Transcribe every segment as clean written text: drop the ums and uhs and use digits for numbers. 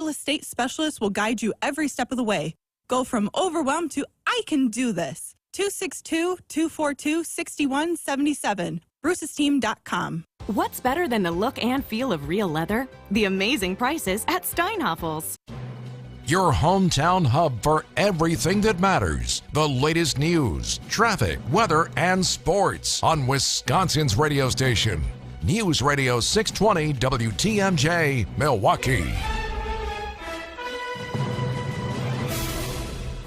Real estate specialist will guide you every step of the way. Go from overwhelmed to I can do this. 262-242-6177. Bruce'sTeam.com. What's better than the look and feel of real leather? The amazing prices at Steinhafels. Your hometown hub for everything that matters. The latest news, traffic, weather, and sports on Wisconsin's radio station. News Radio 620 WTMJ, Milwaukee.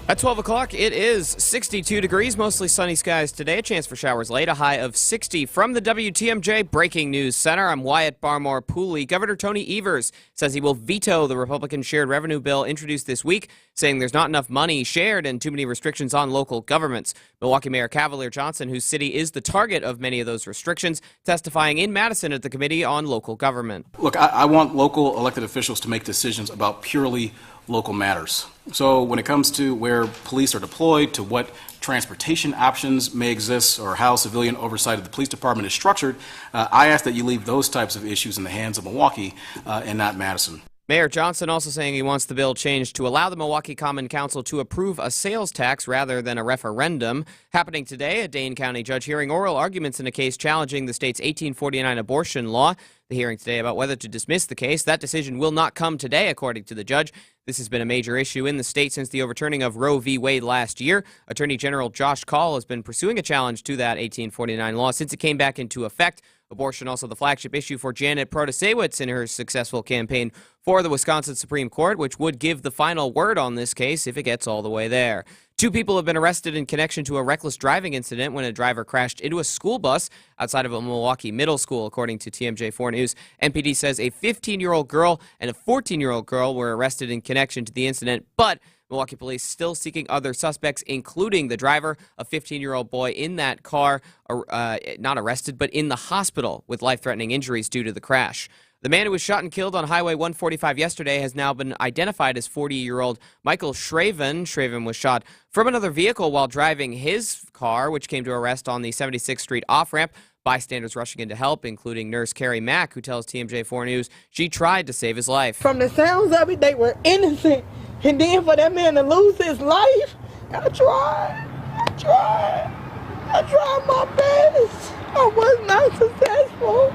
At 12 o'clock, it is 62 degrees, mostly sunny skies today. A chance for showers late, a high of 60. From the WTMJ Breaking News Center, I'm Wyatt Barmore Pooley. Governor Tony Evers says he will veto the Republican shared revenue bill introduced this week, saying there's not enough money shared and too many restrictions on local governments. Milwaukee Mayor Cavalier Johnson, whose city is the target of many of those restrictions, testifying in Madison at the Committee on Local Government. Look, I want local elected officials to make decisions about purely local matters. So when it comes to where police are deployed, to what transportation options may exist, or how civilian oversight of the police department is structured, I ask that you leave those types of issues in the hands of Milwaukee and not Madison. Mayor Johnson also saying he wants the bill changed to allow the Milwaukee Common Council to approve a sales tax rather than a referendum. Happening today, a Dane County judge hearing oral arguments in a case challenging the state's 1849 abortion law. The hearing today about whether to dismiss the case. That decision will not come today, according to the judge. This has been a major issue in the state since the overturning of Roe v. Wade last year. Attorney General Josh Kaul has been pursuing a challenge to that 1849 law since it came back into effect. Abortion also the flagship issue for Janet Protasiewicz in her successful campaign for the Wisconsin Supreme Court, which would give the final word on this case if it gets all the way there. 2 people have been arrested in connection to a reckless driving incident when a driver crashed into a school bus outside of a Milwaukee middle school, according to TMJ4 News. MPD says a 15-year-old girl and a 14-year-old girl were arrested in connection to the incident, but Milwaukee police still seeking other suspects, including the driver, a 15-year-old boy in that car, not arrested, but in the hospital with life-threatening injuries due to the crash. The man who was shot and killed on Highway 145 yesterday has now been identified as 40-year-old Michael Shraven. Shraven was shot from another vehicle while driving his car, which came to a rest on the 76th Street off-ramp. Bystanders rushing in to help, including nurse Carrie Mack, who tells TMJ4 News she tried to save his life. From the sounds of it, they were innocent. And then for that man to lose his life, I tried my best. I was not successful.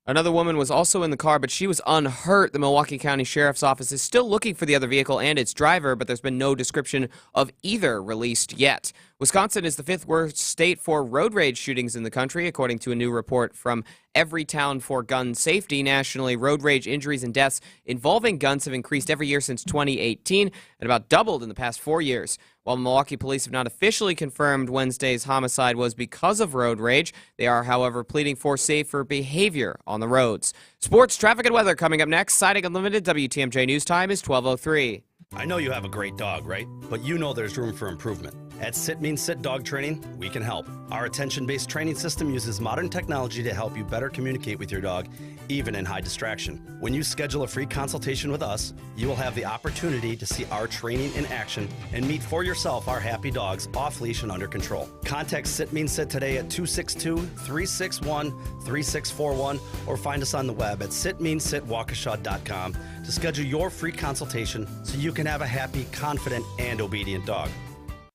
Another woman was also in the car, but she was unhurt. The Milwaukee County Sheriff's Office is still looking for the other vehicle and its driver, but there's been no description of either released yet. Wisconsin is the 5th worst state for road rage shootings in the country, according to a new report from Everytown for Gun Safety. Nationally, road rage injuries and deaths involving guns have increased every year since 2018 and about doubled in the past 4 years. While Milwaukee police have not officially confirmed Wednesday's homicide was because of road rage, they are, however, pleading for safer behavior on the roads. Sports, traffic, and weather coming up next. Siding Unlimited, WTMJ News Time is 12:03. I know you have a great dog, right? But you know there's room for improvement. At Sit Means Sit Dog Training, we can help. Our attention-based training system uses modern technology to help you better communicate with your dog, even in high distraction. When you schedule a free consultation with us, you will have the opportunity to see our training in action and meet for yourself our happy dogs off leash and under control. Contact Sit Means Sit today at 262-361-3641 or find us on the web at sitmeanssitwaukesha.com to schedule your free consultation so you can have a happy, confident, and obedient dog.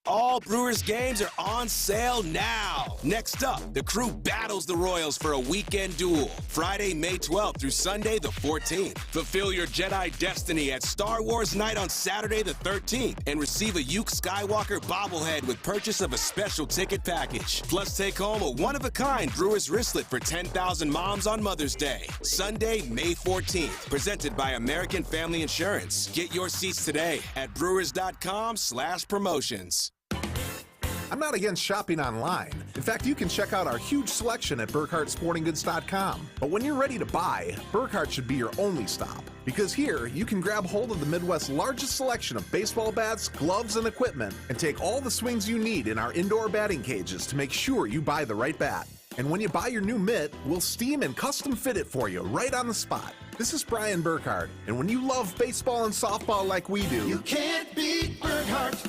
All Brewers games are on sale now. Next up, the Crew battles the Royals for a weekend duel. Friday, May 12th through Sunday, the 14th. Fulfill your Jedi destiny at Star Wars Night on Saturday, the 13th. And receive a Luke Skywalker bobblehead with purchase of a special ticket package. Plus, take home a one-of-a-kind Brewers wristlet for 10,000 moms on Mother's Day. Sunday, May 14th. Presented by American Family Insurance. Get your seats today at brewers.com/promotions. I'm not against shopping online. In fact, you can check out our huge selection at BurkhartSportingGoods.com. But when you're ready to buy, Burkhart should be your only stop. Because here, you can grab hold of the Midwest's largest selection of baseball bats, gloves, and equipment, and take all the swings you need in our indoor batting cages to make sure you buy the right bat. And when you buy your new mitt, we'll steam and custom fit it for you right on the spot. This is Brian Burkhart, and when you love baseball and softball like we do, you can't beat Burkhart.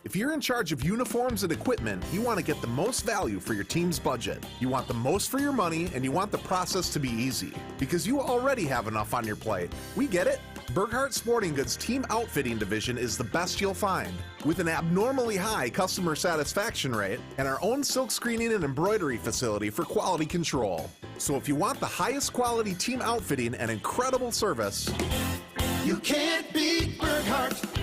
If If you're in charge of uniforms and equipment, you want to get the most value for your team's budget. You want the most for your money, and you want the process to be easy. Because you already have enough on your plate. We get it. Burkhart Sporting Goods Team Outfitting Division is the best you'll find. With an abnormally high customer satisfaction rate and our own silk screening and embroidery facility for quality control. So if you want the highest quality team outfitting and incredible service, you can't beat Burkhart.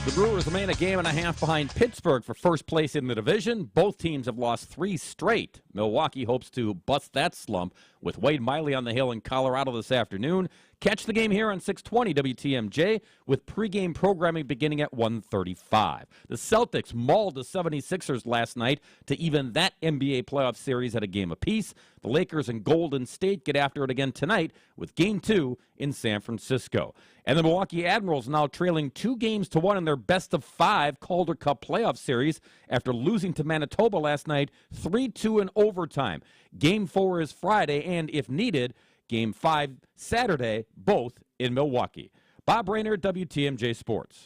The Brewers remain a game and a half behind Pittsburgh for first place in the division. Both teams have lost 3 straight. Milwaukee hopes to bust that slump with Wade Miley on the hill in Colorado this afternoon. Catch the game here on 620 WTMJ with pregame programming beginning at 1:35. The Celtics mauled the 76ers last night to even that NBA playoff series at a game apiece. The Lakers and Golden State get after it again tonight with Game 2 in San Francisco. And the Milwaukee Admirals now trailing 2-1 in their best-of-5 Calder Cup playoff series after losing to Manitoba last night 3-2 in overtime. Game 4 is Friday, and if needed, Game 5 Saturday, both in Milwaukee. Bob Rayner, WTMJ Sports.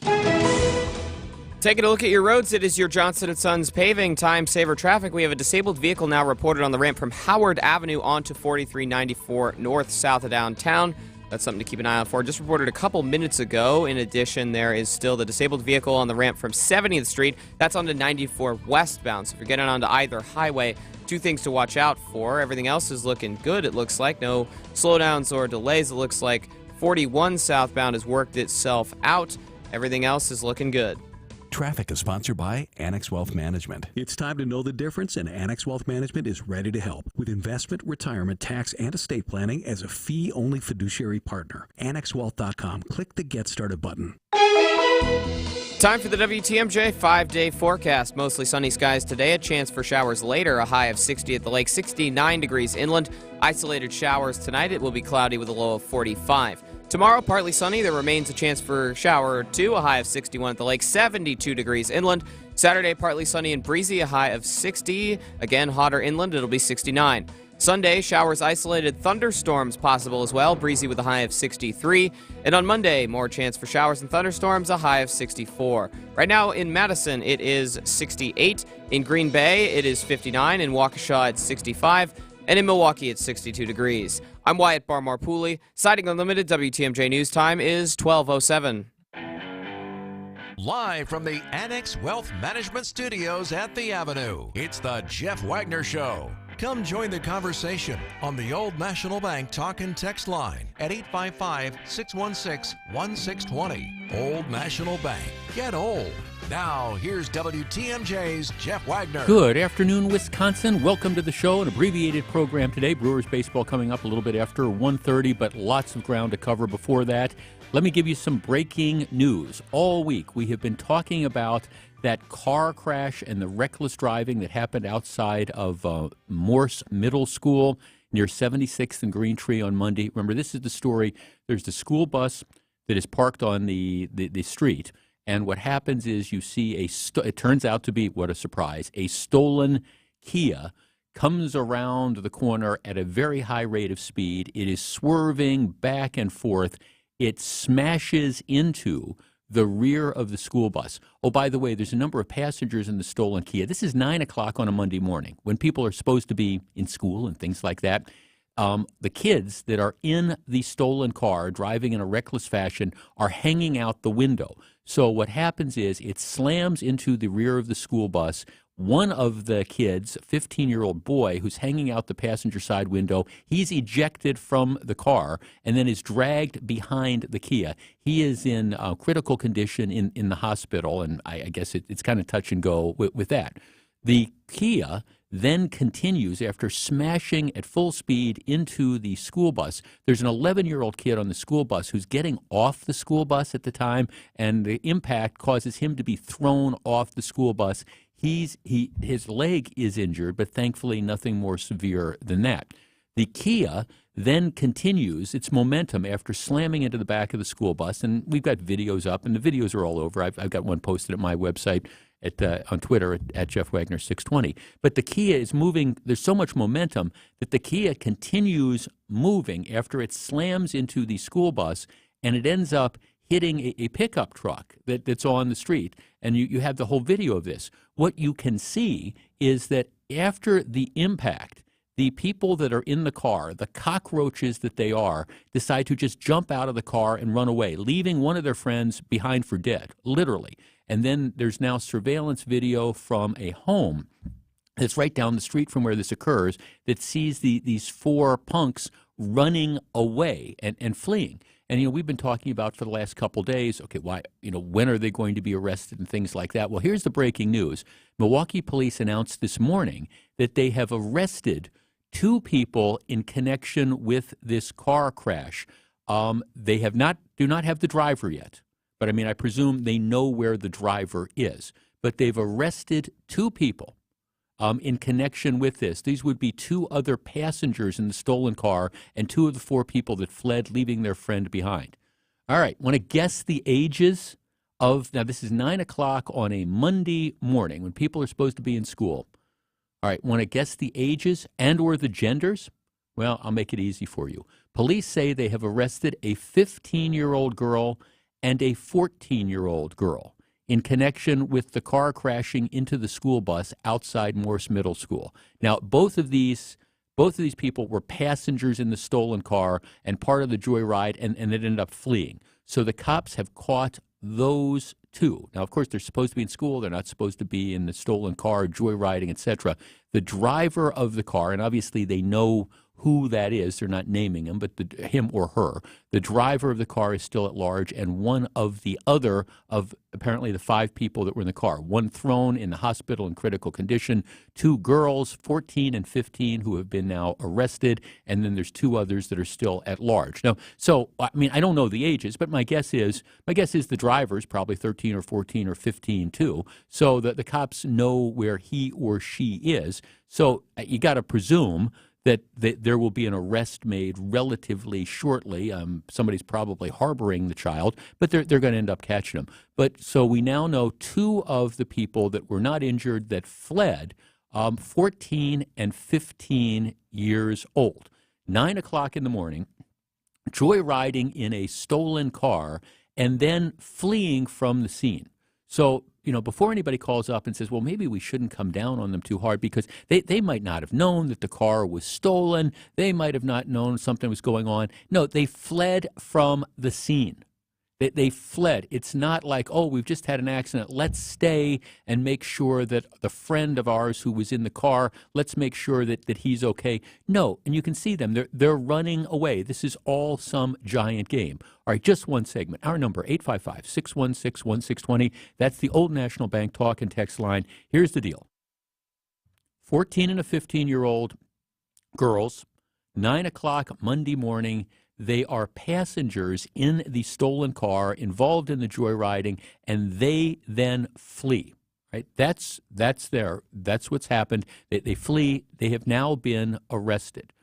Taking a look at your roads, it is your Johnson & Sons paving time saver traffic. We have a disabled vehicle now reported on the ramp from Howard Avenue onto 4394 north, south of downtown. That's something to keep an eye out for. Just reported a couple minutes ago. In addition, there is still the disabled vehicle on the ramp from 70th Street. That's onto 94 westbound. So if you're getting onto either highway, 2 things to watch out for. Everything else is looking good, it looks like. No slowdowns or delays. It looks like 41 southbound has worked itself out. Everything else is looking good. Traffic is sponsored by Annex Wealth Management. It's time to know the difference, and Annex Wealth Management is ready to help with investment, retirement, tax, and estate planning as a fee-only fiduciary partner. AnnexWealth.com. Click the Get Started button. Time for the WTMJ 5-day forecast. Mostly sunny skies today, a chance for showers later, a high of 60 at the lake, 69 degrees inland. Isolated showers tonight. It will be cloudy with a low of 45. Tomorrow, partly sunny. There remains a chance for a shower or 2, a high of 61 at the lake, 72 degrees inland. Saturday, partly sunny and breezy, a high of 60. Again, hotter inland. It'll be 69. Sunday, showers isolated, thunderstorms possible as well, breezy with a high of 63. And on Monday, more chance for showers and thunderstorms, a high of 64. Right now in Madison, it is 68. In Green Bay, it is 59. In Waukesha, it's 65. And in Milwaukee, it's 62 degrees. I'm Wyatt Barmore-Pooley. Siding Unlimited WTMJ News Time is 12:07. Live from the Annex Wealth Management Studios at the Avenue, it's the Jeff Wagner Show. Come join the conversation on the Old National Bank talk and text line at 855-616-1620. Old National Bank. Get old. Now, here's WTMJ's Jeff Wagner. Good afternoon, Wisconsin. Welcome to the show, an abbreviated program today. Brewers baseball coming up a little bit after 1:30, but lots of ground to cover before that. Let me give you some breaking news. All week, we have been talking about that car crash and the reckless driving that happened outside of Morse Middle School near 76th and Green Tree on Monday. Remember, this is the story. There's the school bus that is parked on the street, and what happens is you see it turns out to be, what a surprise, a stolen Kia comes around the corner at a very high rate of speed. It is swerving back and forth. It smashes into the rear of the school bus. Oh, by the way, there's a number of passengers in the stolen Kia. This is 9 o'clock on a Monday morning when people are supposed to be in school and things like that. The kids that are in the stolen car driving in a reckless fashion are hanging out the window. So what happens is it slams into the rear of the school bus. One of the kids, a 15-year-old boy who's hanging out the passenger side window, he's ejected from the car and then is dragged behind the Kia. He is in critical condition in the hospital, and I guess it's kind of touch and go with that. The Kia then continues after smashing at full speed into the school bus. There's an 11-year-old kid on the school bus who's getting off the school bus at the time, and the impact causes him to be thrown off the school bus. His leg is injured, but thankfully nothing more severe than that. The Kia then continues its momentum after slamming into the back of the school bus, and we've got videos up, and the videos are all over. I've got one posted at my website on Twitter at Jeff Wagner 620. But the Kia is moving. There's so much momentum that the Kia continues moving after it slams into the school bus, and it ends up hitting a pickup truck that's on the street, and you have the whole video of this. What you can see is that after the impact, the people that are in the car, the cockroaches that they are, decide to just jump out of the car and run away, leaving one of their friends behind for dead, literally. And then there's now surveillance video from a home that's right down the street from where this occurs that sees these four punks running away and fleeing. And, we've been talking about for the last couple days, okay, why, when are they going to be arrested and things like that? Well, here's the breaking news. Milwaukee police announced this morning that they have arrested 2 people in connection with this car crash. They do not have the driver yet, but I presume they know where the driver is. But they've arrested 2 people in connection with this. These would be 2 other passengers in the stolen car and 2 of the 4 people that fled, leaving their friend behind. All right, want to guess the ages of, now this is 9 o'clock on a Monday morning when people are supposed to be in school. All right, want to guess the ages and or the genders? Well, I'll make it easy for you. Police say they have arrested a 15-year-old girl and a 14-year-old girl in connection with the car crashing into the school bus outside Morse Middle School. Now, both of these people were passengers in the stolen car and part of the joyride, and it ended up fleeing. So the cops have caught those 2. Now, of course, they're supposed to be in school. They're not supposed to be in the stolen car, joyriding, etc. The driver of the car, and obviously they know who that is. They're not naming him, but him or her. The driver of the car is still at large, and one of the other of apparently the 5 people that were in the car. 1 thrown in the hospital in critical condition, 2 girls, 14 and 15, who have been now arrested, and then there's 2 others that are still at large. Now, so, I don't know the ages, but my guess is the driver is probably 13 or 14 or 15 too, so that the cops know where he or she is. So you got to presume that there will be an arrest made relatively shortly. Somebody's probably harboring the child, but they're going to end up catching him. But so we now know 2 of the people that were not injured that fled, 14 and 15 years old. 9 o'clock in the morning, joyriding in a stolen car and then fleeing from the scene. So, before anybody calls up and says, well, maybe we shouldn't come down on them too hard because they might not have known that the car was stolen. They might have not known something was going on. No, they fled from the scene. They fled. It's not like, oh, we've just had an accident. Let's stay and make sure that the friend of ours who was in the car, let's make sure that he's okay. No, and you can see them. They're running away. This is all some giant game. All right, just one segment. Our number, 855-616-1620. That's the Old National Bank talk and text line. Here's the deal. 14 and a 15-year-old girls, 9 o'clock Monday morning. They are passengers in the stolen car, involved in the joyriding, and they then flee. Right? That's what's happened. They flee. They have now been arrested.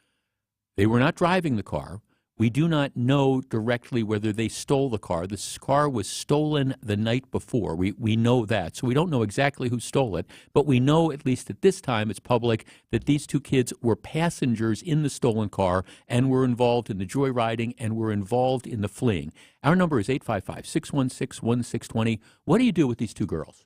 They were not driving the car. We do not know directly whether they stole the car. This car was stolen the night before. We know that. So we don't know exactly who stole it, but we know, at least at this time, it's public, that these 2 kids were passengers in the stolen car and were involved in the joyriding and were involved in the fleeing. Our number is 855-616-1620. What do you do with these 2 girls?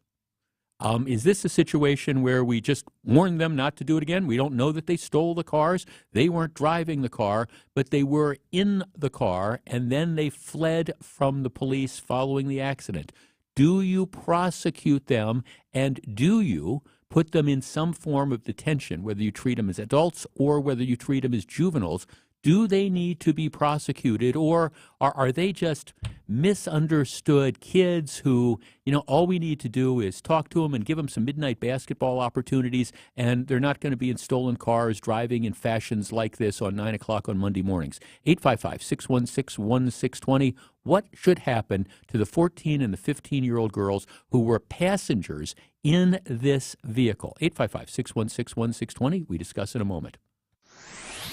Is this a situation where we just warn them not to do it again? We don't know that they stole the cars. They weren't driving the car, but they were in the car, and then they fled from the police following the accident. Do you prosecute them, and do you put them in some form of detention, whether you treat them as adults or whether you treat them as juveniles? Do they need to be prosecuted, or are they just misunderstood kids who, all we need to do is talk to them and give them some midnight basketball opportunities, and they're not going to be in stolen cars driving in fashions like this on 9 o'clock on Monday mornings? 855-616-1620. What should happen to the 14 and the 15-year-old girls who were passengers in this vehicle? 855-616-1620. We discuss in a moment.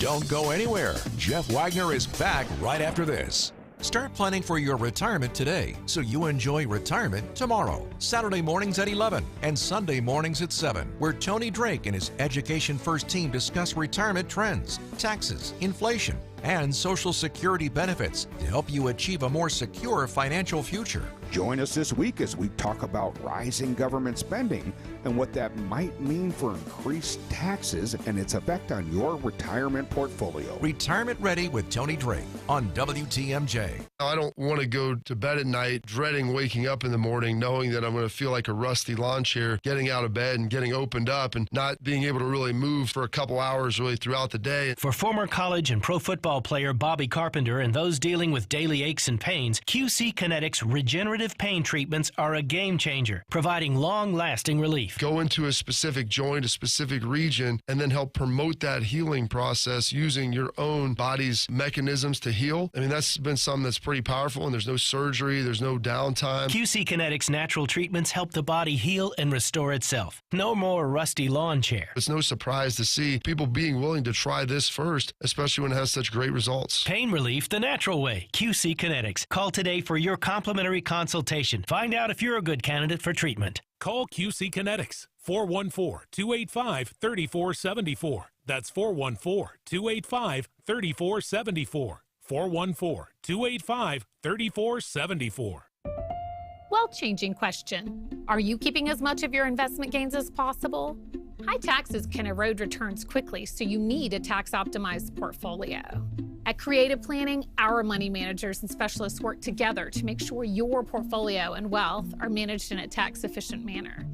Don't go anywhere. Jeff Wagner is back right after this. Start planning for your retirement today so you enjoy retirement tomorrow. Saturday mornings at 11 and Sunday mornings at 7, where Tony Drake and his Education First team discuss retirement trends, taxes, inflation, and Social Security benefits to help you achieve a more secure financial future. Join us this week as we talk about rising government spending and what that might mean for increased taxes and its effect on your retirement portfolio. Retirement Ready with Tony Drake on WTMJ. I don't want to go to bed at night dreading waking up in the morning knowing that I'm going to feel like a rusty lawn chair getting out of bed and getting opened up and not being able to really move for a couple hours really throughout the day. For former college and pro football player Bobby Carpenter and those dealing with daily aches and pains, QC Kinetics regenerative pain treatments are a game changer, providing long-lasting relief. Go into a specific joint, a specific region, and then help promote that healing process using your own body's mechanisms to heal. I mean, that's been something that's pretty powerful, and there's no surgery, there's no downtime. QC Kinetics natural treatments help the body heal and restore itself. No more rusty lawn chair. It's no surprise to see people being willing to try this first, especially when it has such great results. Pain relief the natural way. QC Kinetics. Call today for your complimentary consultation. Find out if you're a good candidate for treatment. Call QC Kinetics, 414-285-3474. That's 414-285-3474. 414-285-3474. Well-changing question. Are you keeping as much of your investment gains as possible? High taxes can erode returns quickly, so you need a tax-optimized portfolio. At Creative Planning, our money managers and specialists work together to make sure your portfolio and wealth are managed in a tax-efficient manner.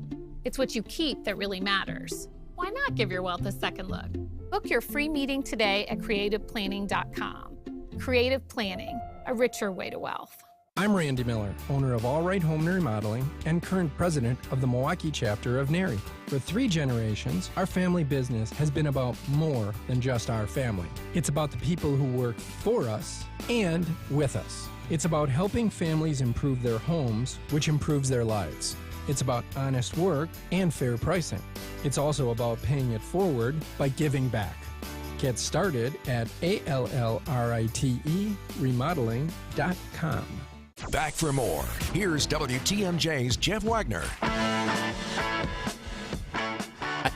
It's what you keep that really matters. Why not give your wealth a second look? Book your free meeting today at creativeplanning.com. Creative Planning, a richer way to wealth. I'm Randy Miller, owner of All Right Home Remodeling and current president of the Milwaukee chapter of NARI. For 3 generations, our family business has been about more than just our family. It's about the people who work for us and with us. It's about helping families improve their homes, which improves their lives. It's about honest work and fair pricing. It's also about paying it forward by giving back. Get started at ALLRITE remodeling.com. Back for more. Here's WTMJ's Jeff Wagner.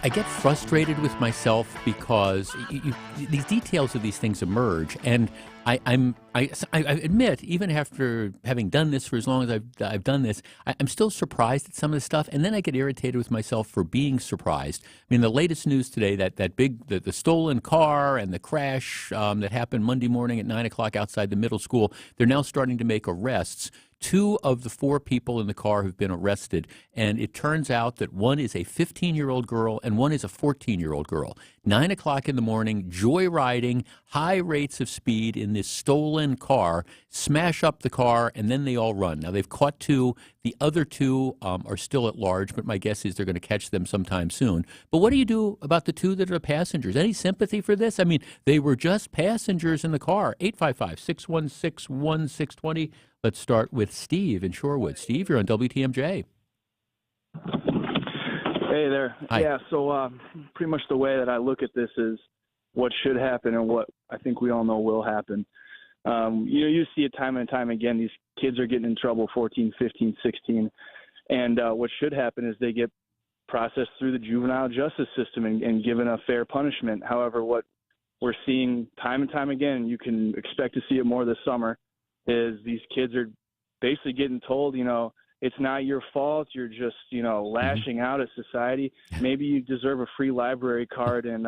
I get frustrated with myself because these details of these things emerge, and I admit, even after having done this for as long as I've done this, I'm still surprised at some of the stuff, and then I get irritated with myself for being surprised. I mean, the latest news today, the stolen car and the crash that happened Monday morning at 9 o'clock outside the middle school, they're now starting to make arrests. 2 of the 4 people in the car have been arrested, and it turns out that one is a 15-year-old girl and one is a 14-year-old girl. 9 o'clock in the morning, joyriding, high rates of speed in this stolen car, smash up the car, and then they all run. Now, they've caught 2. The other 2 are still at large, but my guess is they're going to catch them sometime soon. But what do you do about the 2 that are passengers? Any sympathy for this? I mean, they were just passengers in the car. 855-616-1620. Let's start with Steve in Shorewood. Steve, you're on WTMJ. Hey there. Hi. Yeah, so pretty much the way that I look at this is what should happen and what I think we all know will happen. You see it time and time again. These kids are getting in trouble, 14, 15, 16. And what should happen is they get processed through the juvenile justice system and given a fair punishment. However, what we're seeing time and time again, you can expect to see it more this summer, is these kids are basically getting told, it's not your fault. You're just, lashing out at society. Maybe you deserve a free library card and,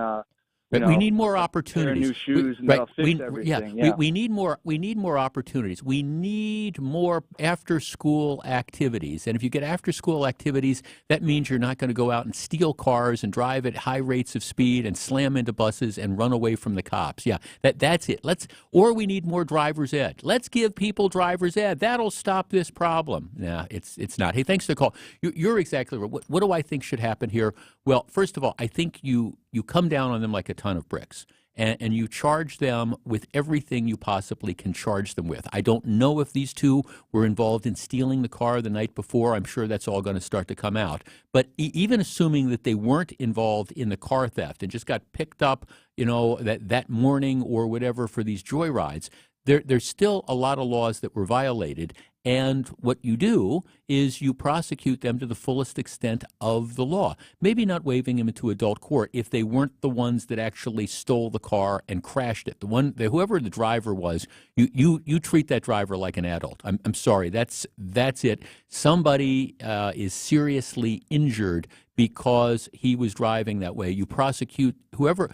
we need more opportunities. New shoes and that'll fix everything. We need more. We need more opportunities. We need more after-school activities. And if you get after-school activities, that means you're not going to go out and steal cars and drive at high rates of speed and slam into buses and run away from the cops. Yeah, that's it. Or we need more driver's ed. Let's give people driver's ed. That'll stop this problem. Nah, it's not. Hey, thanks for the call. You're exactly right. What do I think should happen here? Well, first of all, I think you come down on them like a ton of bricks, and you charge them with everything you possibly can charge them with. I don't know if these 2 were involved in stealing the car the night before. I'm sure that's all going to start to come out. But even assuming that they weren't involved in the car theft and just got picked up, that morning or whatever for these joyrides, there's still a lot of laws that were violated. And what you do is you prosecute them to the fullest extent of the law. Maybe not waving them into adult court if they weren't the ones that actually stole the car and crashed it. Whoever the driver was, you treat that driver like an adult. I'm sorry, that's it. Somebody is seriously injured because he was driving that way. You prosecute whoever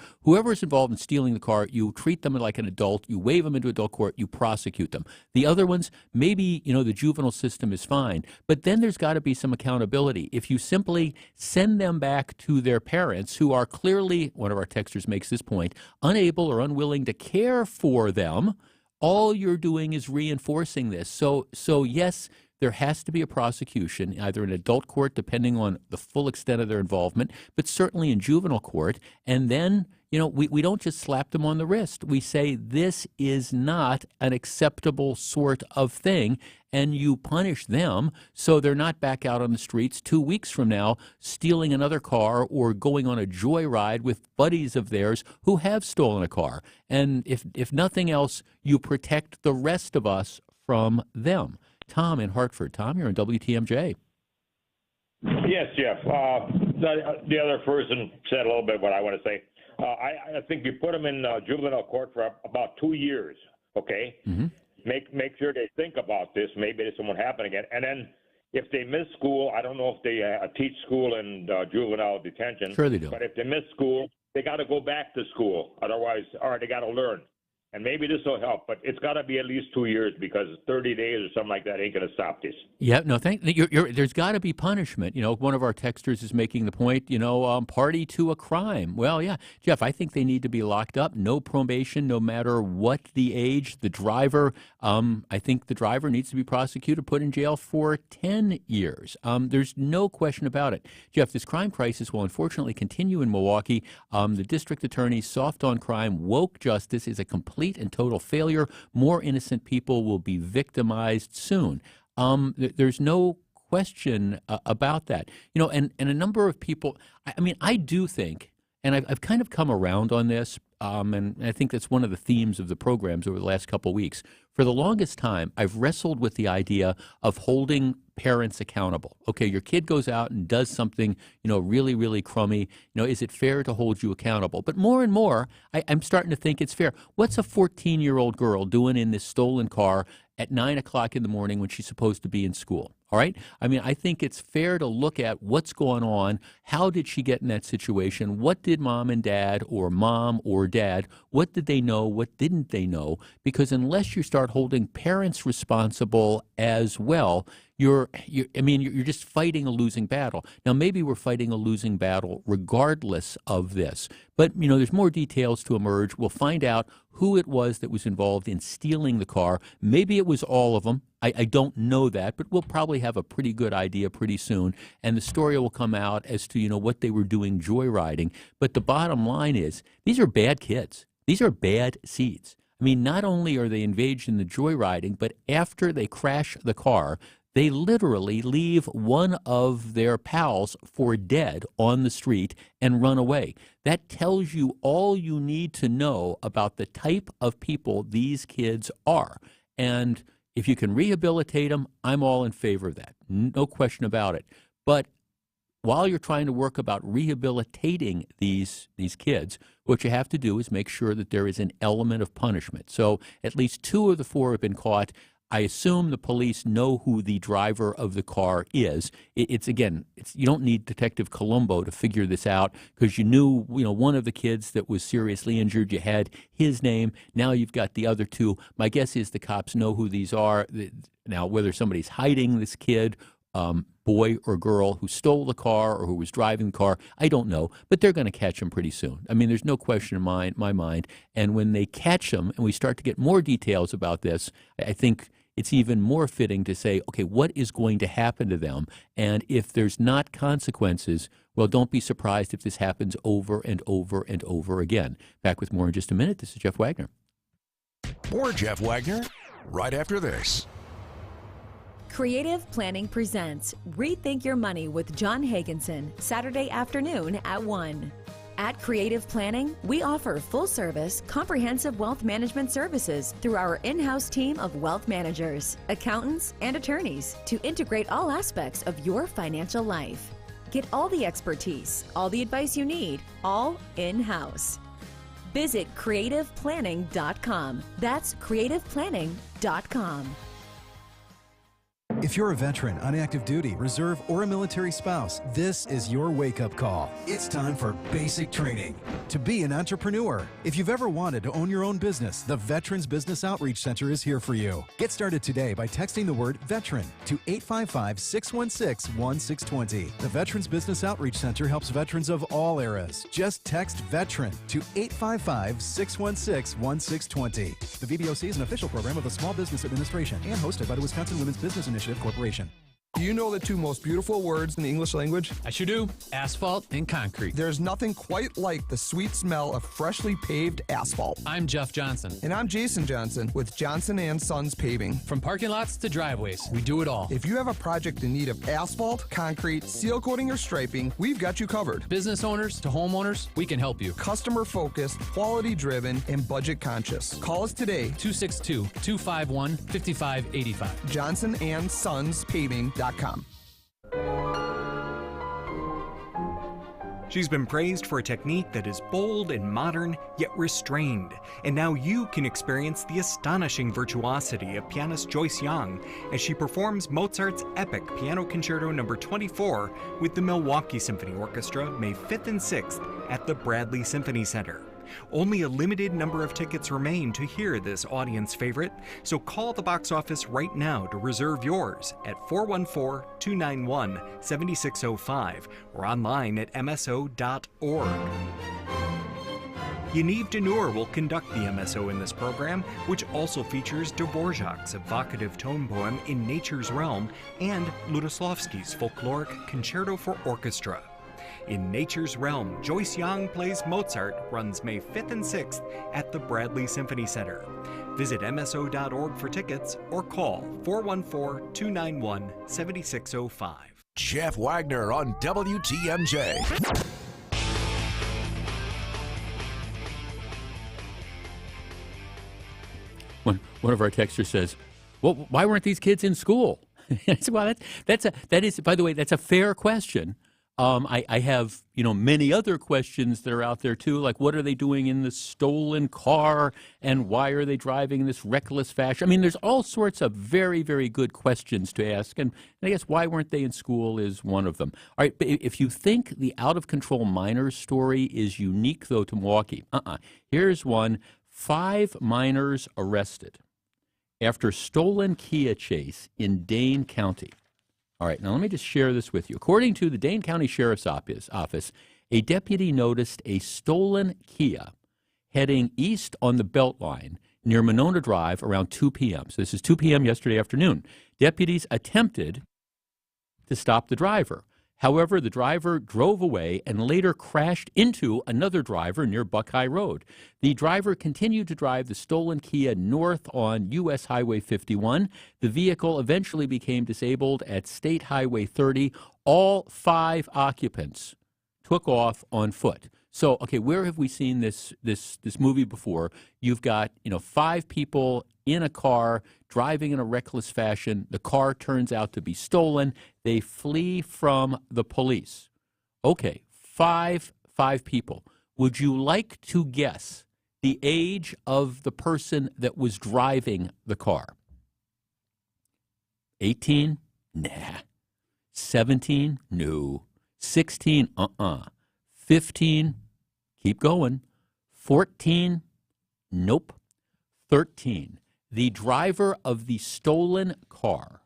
is involved in stealing the car. You treat them like an adult. You wave them into adult court. You prosecute them. The other ones, maybe the juvenile system is fine, but then there's got to be some accountability. If you simply send them back to their parents, who are clearly, one of our texters makes this point, unable or unwilling to care for them, all you're doing is reinforcing this. So yes, there has to be a prosecution, either in adult court, depending on the full extent of their involvement, but certainly in juvenile court. And then, we don't just slap them on the wrist. We say this is not an acceptable sort of thing, and you punish them so they're not back out on the streets 2 weeks from now stealing another car or going on a joyride with buddies of theirs who have stolen a car. And if nothing else, you protect the rest of us from them. Tom in Hartford. Tom, you're on WTMJ. Yes, Jeff. The other person said a little bit what I want to say. I think you put them in juvenile court for about 2 years, okay? Mm-hmm. Make sure they think about this. Maybe this won't happen again. And then if they miss school, I don't know if they teach school in juvenile detention. Sure they do. But if they miss school, they got to go back to school. Otherwise, or they got to learn. And maybe this will help, but it's got to be at least 2 years because 30 days or something like that ain't going to stop this. Yeah, no, there's got to be punishment. One of our texters is making the point, party to a crime. Well, yeah, Jeff, I think they need to be locked up. No probation, no matter what the age. The driver, I think the driver needs to be prosecuted, put in jail for 10 years. There's no question about it. Jeff, this crime crisis will unfortunately continue in Milwaukee. The district attorney's soft on crime, woke justice is a complete and total failure. More innocent people will be victimized soon. There's no question about that. And a number of people, I do think, and I've kind of come around on this, and I think that's one of the themes of the programs over the last couple of weeks. For the longest time, I've wrestled with the idea of holding parents accountable. Okay, your kid goes out and does something, really, really crummy. Is it fair to hold you accountable? But more and more, I'm starting to think it's fair. What's a 14-year-old girl doing in this stolen car at 9 o'clock in the morning when she's supposed to be in school? All right? I think it's fair to look at what's going on. How did she get in that situation? What did mom and dad, or mom or dad, what did they know? What didn't they know? Because unless you start holding parents responsible as well, you're just fighting a losing battle. Now, maybe we're fighting a losing battle regardless of this. But, there's more details to emerge. We'll find out who it was that was involved in stealing the car. Maybe it was all of them. I don't know that, but we'll probably have a pretty good idea pretty soon. And the story will come out as to, what they were doing joyriding. But the bottom line is, these are bad kids. These are bad seeds. Not only are they engaged in the joyriding, but after they crash the car, they literally leave one of their pals for dead on the street and run away. That tells you all you need to know about the type of people these kids are. And if you can rehabilitate them, I'm all in favor of that. No question about it. But while you're trying to work about rehabilitating these kids, what you have to do is make sure that there is an element of punishment. So at least 2 of the 4 have been caught. I assume the police know who the driver of the car is. It's you don't need Detective Columbo to figure this out, because you knew, one of the kids that was seriously injured, you had his name. Now you've got the other 2. My guess is the cops know who these are. Now, whether somebody's hiding this kid, boy or girl who stole the car or who was driving the car, I don't know, but they're going to catch him pretty soon. There's no question in my mind. And when they catch him and we start to get more details about this, I think it's even more fitting to say, okay, what is going to happen to them? And if there's not consequences, well, don't be surprised if this happens over and over and over again. Back with more in just a minute. This is Jeff Wagner. More Jeff Wagner right after this. Creative Planning presents Rethink Your Money with John Hagenson, Saturday afternoon at 1. At Creative Planning, we offer full-service, comprehensive wealth management services through our in-house team of wealth managers, accountants, and attorneys to integrate all aspects of your financial life. Get all the expertise, all the advice you need, all in-house. Visit creativeplanning.com. That's creativeplanning.com. If you're a veteran on active duty, reserve, or a military spouse, this is your wake-up call. It's time for basic training to be an entrepreneur. If you've ever wanted to own your own business, the Veterans Business Outreach Center is here for you. Get started today by texting the word VETERAN to 855-616-1620. The Veterans Business Outreach Center helps veterans of all eras. Just text VETERAN to 855-616-1620. The VBOC is an official program of the Small Business Administration and hosted by the Wisconsin Women's Business Initiative Corporation. Do you know the two most beautiful words in the English language? I sure do. Asphalt and concrete. There's nothing quite like the sweet smell of freshly paved asphalt. I'm Jeff Johnson. And I'm Jason Johnson with Johnson & Sons Paving. From parking lots to driveways, we do it all. If you have a project in need of asphalt, concrete, seal coating, or striping, we've got you covered. Business owners to homeowners, we can help you. Customer focused, quality driven, and budget conscious. Call us today. 262-251-5585. Johnson & Sons Paving.com. She's been praised for a technique that is bold and modern, yet restrained. And now you can experience the astonishing virtuosity of pianist Joyce Young as she performs Mozart's epic Piano Concerto No. 24 with the Milwaukee Symphony Orchestra May 5th and 6th at the Bradley Symphony Center. Only a limited number of tickets remain to hear this audience favorite, so call the box office right now to reserve yours at 414-291-7605 or online at mso.org. Yaniv Denur will conduct the MSO in this program, which also features Dvorak's evocative tone poem In Nature's Realm and Ludoslavsky's folkloric Concerto for Orchestra. In Nature's Realm, Joyce Young plays Mozart runs May 5th and 6th at the Bradley Symphony Center. Visit mso.org for tickets or call 414-291-7605. Jeff Wagner on WTMJ. One of our texters says, "Well, why weren't these kids in school?" I said, "Well, that is, by the way, that's a fair question." I have, many other questions that are out there too, like what are they doing in the stolen car and why are they driving in this reckless fashion? I mean, there's all sorts of very, very good questions to ask, and I guess why weren't they in school is one of them. All right, but if you think the out-of-control miners story is unique, though, to Milwaukee, here's one. 5 miners arrested after stolen Kia chase in Dane County. All right, now let me just share this with you. According to the Dane County Sheriff's Office, a deputy noticed a stolen Kia heading east on the Beltline near Monona Drive around 2 p.m. So this is 2 p.m. yesterday afternoon. Deputies attempted to stop the driver. However, the driver drove away and later crashed into another driver near Buckeye Road. The driver continued to drive the stolen Kia north on U.S. Highway 51. The vehicle eventually became disabled at State Highway 30. All 5 occupants took off on foot. So, okay, where have we seen this movie before? You've got, 5 people in a car driving in a reckless fashion. The car turns out to be stolen. They flee from the police. Okay, five people. Would you like to guess the age of the person that was driving the car? 18? Nah. 17? No. 16? 15? Keep going. 14? Nope. 13. The driver of the stolen car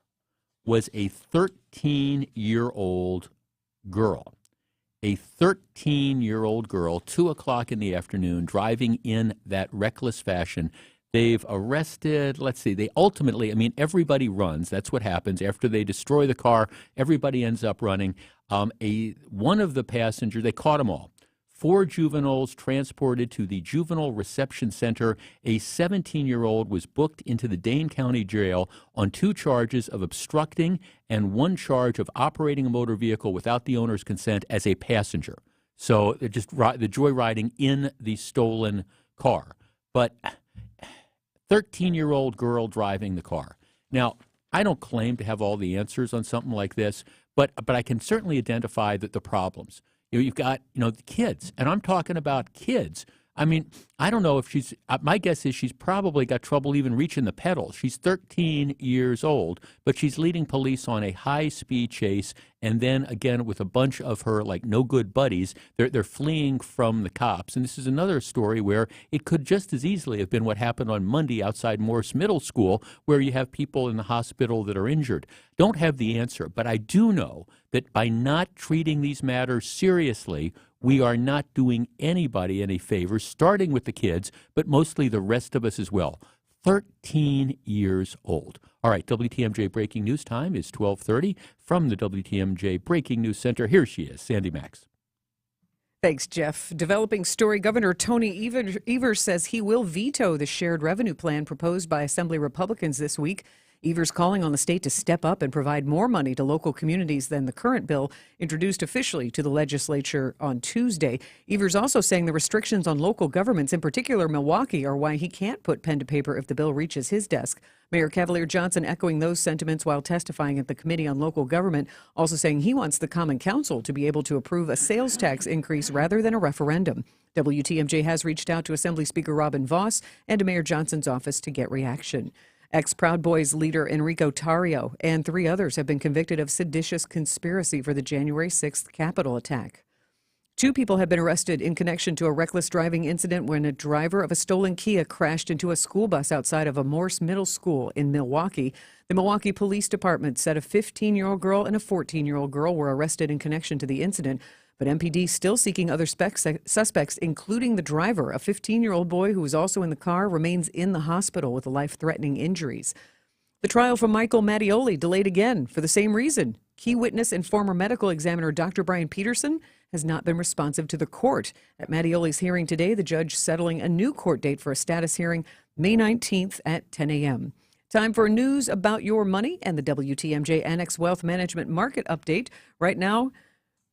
was a 13-year-old girl. A 13-year-old girl, 2 o'clock in the afternoon, driving in that reckless fashion. They've arrested, they ultimately, everybody runs. That's what happens. After they destroy the car, everybody ends up running. One of the passengers, they caught them all. 4 juveniles transported to the Juvenile Reception Center. A 17-year-old was booked into the Dane County Jail on 2 charges of obstructing and 1 charge of operating a motor vehicle without the owner's consent as a passenger. So they're just the joyriding in the stolen car. But 13-year-old girl driving the car. Now, I don't claim to have all the answers on something like this, but I can certainly identify the problems. You've got, the kids, and I'm talking about kids. I mean, I don't know if she's, my guess is she's probably got trouble even reaching the pedals. She's 13 years old, but she's leading police on a high-speed chase, and then, again, with a bunch of her, no-good buddies, they're fleeing from the cops. And this is another story where it could just as easily have been what happened on Monday outside Morse Middle School, where you have people in the hospital that are injured. Don't have the answer, but I do know that by not treating these matters seriously, we are not doing anybody any favors, starting with the kids, but mostly the rest of us as well. 13 years old. All right, WTMJ Breaking News time is 12:30. From the WTMJ Breaking News Center, here she is, Sandy Max. Thanks, Jeff. Developing story, Governor Tony Evers says he will veto the shared revenue plan proposed by Assembly Republicans this week. Evers calling on the state to step up and provide more money to local communities than the current bill introduced officially to the legislature on Tuesday. Evers also saying the restrictions on local governments, in particular Milwaukee, are why he can't put pen to paper if the bill reaches his desk. Mayor Cavalier Johnson echoing those sentiments while testifying at the Committee on Local Government, also saying he wants the Common Council to be able to approve a sales tax increase rather than a referendum. WTMJ has reached out to Assembly Speaker Robin Voss and to Mayor Johnson's office to get reaction. Ex-Proud Boys leader Enrico Tarrio and 3 others have been convicted of seditious conspiracy for the January 6th Capitol attack. 2 people have been arrested in connection to a reckless driving incident when a driver of a stolen Kia crashed into a school bus outside of a Morse Middle School in Milwaukee. The Milwaukee Police Department said a 15-year-old girl and a 14-year-old girl were arrested in connection to the incident, but MPD still seeking other suspects, including the driver. A 15-year-old boy who was also in the car remains in the hospital with life-threatening injuries. The trial for Michael Mattioli delayed again for the same reason. Key witness and former medical examiner Dr. Brian Peterson has not been responsive to the court. At Mattioli's hearing today, the judge settling a new court date for a status hearing May 19th at 10 a.m. Time for news about your money and the WTMJ Annex Wealth Management Market Update. Right now,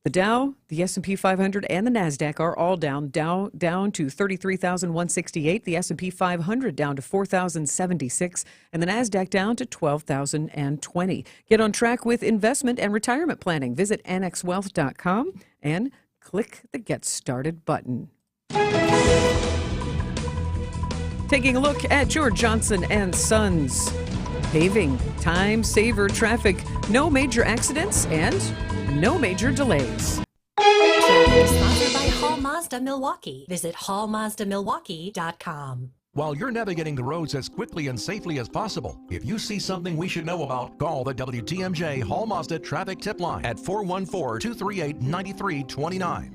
the Dow, the S&P 500, and the NASDAQ are all down. Dow down to 33,168, the S&P 500 down to 4,076, and the NASDAQ down to 12,020. Get on track with investment and retirement planning. Visit annexwealth.com and click the Get Started button. Taking a look at your Johnson & Sons paving, time saver traffic, no major accidents, and no major delays. Sponsored by Hall Mazda Milwaukee. Visit hallmazdamilwaukee.com. While you're navigating the roads as quickly and safely as possible, if you see something we should know about, call the WTMJ Hall Mazda Traffic Tip Line at 414-238-9329.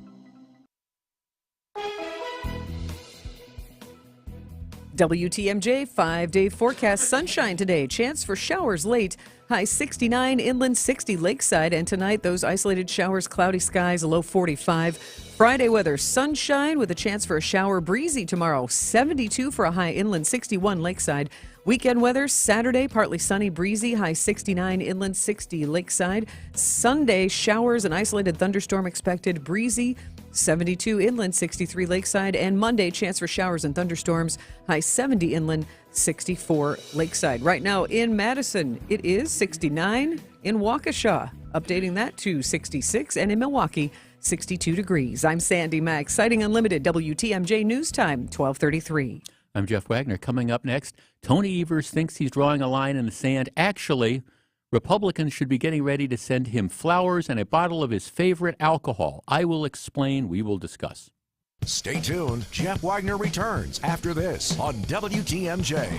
WTMJ 5-day forecast. Sunshine today. Chance for showers late. High 69, inland 60 lakeside. And tonight, those isolated showers, cloudy skies, a low 45. Friday weather, sunshine with a chance for a shower. Breezy tomorrow, 72 for a high inland, 61 lakeside. Weekend weather, Saturday, partly sunny, breezy, high 69, inland 60 lakeside. Sunday, showers and isolated thunderstorm expected, breezy, 72 inland, 63 lakeside. And Monday, chance for showers and thunderstorms, high 70 inland, 64 lakeside. Right now in Madison, it is 69. In Waukesha, updating that to 66. And in Milwaukee, 62 degrees. I'm Sandy Mack, Sighting Unlimited, WTMJ News Time, 12:33. I'm Jeff Wagner. Coming up next, Tony Evers thinks he's drawing a line in the sand. Actually, Republicans should be getting ready to send him flowers and a bottle of his favorite alcohol. I will explain. We will discuss. Stay tuned. Jeff Wagner returns after this on WTMJ.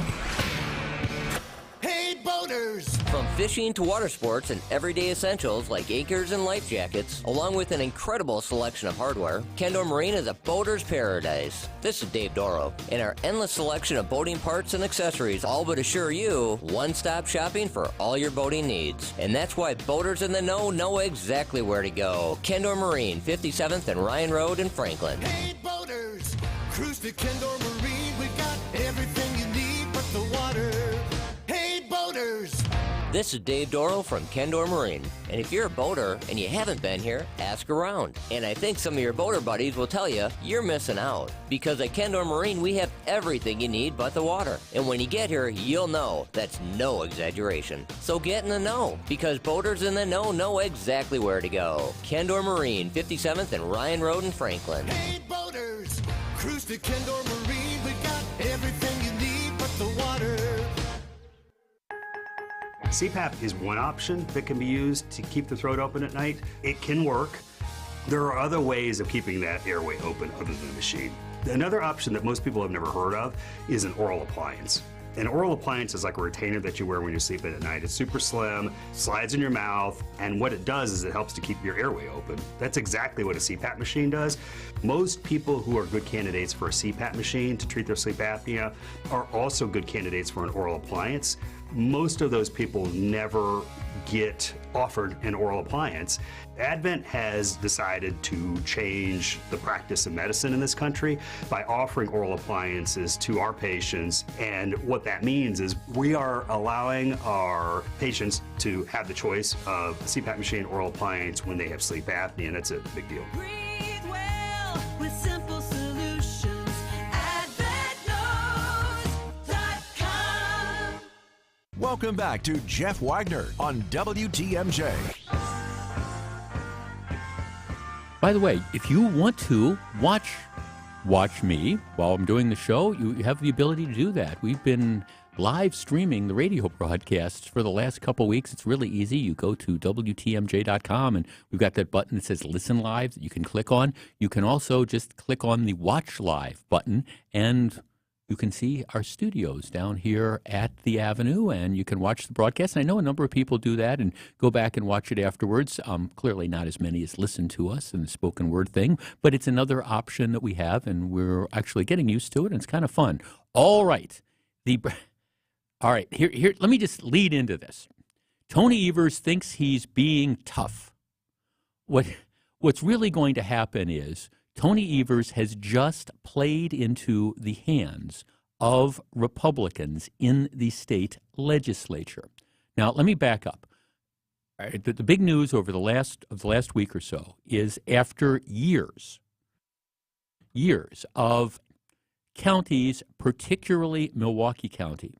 Hey, boaters! From fishing to water sports and everyday essentials like anchors and life jackets, along with an incredible selection of hardware, Kendall Marine is a boater's paradise. This is Dave Doro, and our endless selection of boating parts and accessories all but assure you one-stop shopping for all your boating needs. And that's why boaters in the know exactly where to go. Kendall Marine, 57th and Ryan Road in Franklin. Hey, boaters! Cruise to Kendall Marine. We got everything you need but the water. Hey, boaters! This is Dave Doro from Kendor Marine. And if you're a boater and you haven't been here, ask around. And I think some of your boater buddies will tell you you're missing out. Because at Kendor Marine, we have everything you need but the water. And when you get here, you'll know that's no exaggeration. So get in the know, because boaters in the know exactly where to go. Kendor Marine, 57th and Ryan Road in Franklin. Hey, boaters, cruise to Kendor Marine. We got everything you need but the water. CPAP is one option that can be used to keep the throat open at night. It can work. There are other ways of keeping that airway open other than the machine. Another option that most people have never heard of is an oral appliance. An oral appliance is like a retainer that you wear when you're sleeping at night. It's super slim, slides in your mouth, and what it does is it helps to keep your airway open. That's exactly what a CPAP machine does. Most people who are good candidates for a CPAP machine to treat their sleep apnea are also good candidates for an oral appliance. Most of those people never get offered an oral appliance. Advent has decided to change the practice of medicine in this country by offering oral appliances to our patients. And what that means is we are allowing our patients to have the choice of a CPAP machine oral appliance when they have sleep apnea, and that's a big deal. Breathe well with simple solutions. AdventNows.com. Welcome back to Jeff Wagner on WTMJ. By the way, if you want to watch me while I'm doing the show, you have the ability to do that. We've been live streaming the radio broadcasts for the last couple weeks. It's really easy. You go to WTMJ.com, and we've got that button that says Listen Live that you can click on. You can also just click on the Watch Live button, and you can see our studios down here at the Avenue, and you can watch the broadcast. And I know a number of people do that and go back and watch it afterwards. Clearly not as many as listen to us in the spoken word thing, but it's another option that we have, and we're actually getting used to it, and it's kind of fun. All right. Here. Let me just lead into this. Tony Evers thinks he's being tough. What's really going to happen is Tony Evers has just played into the hands of Republicans in the state legislature. Now, let me back up. All right, the big news over the last week or so is after years of counties, particularly Milwaukee County,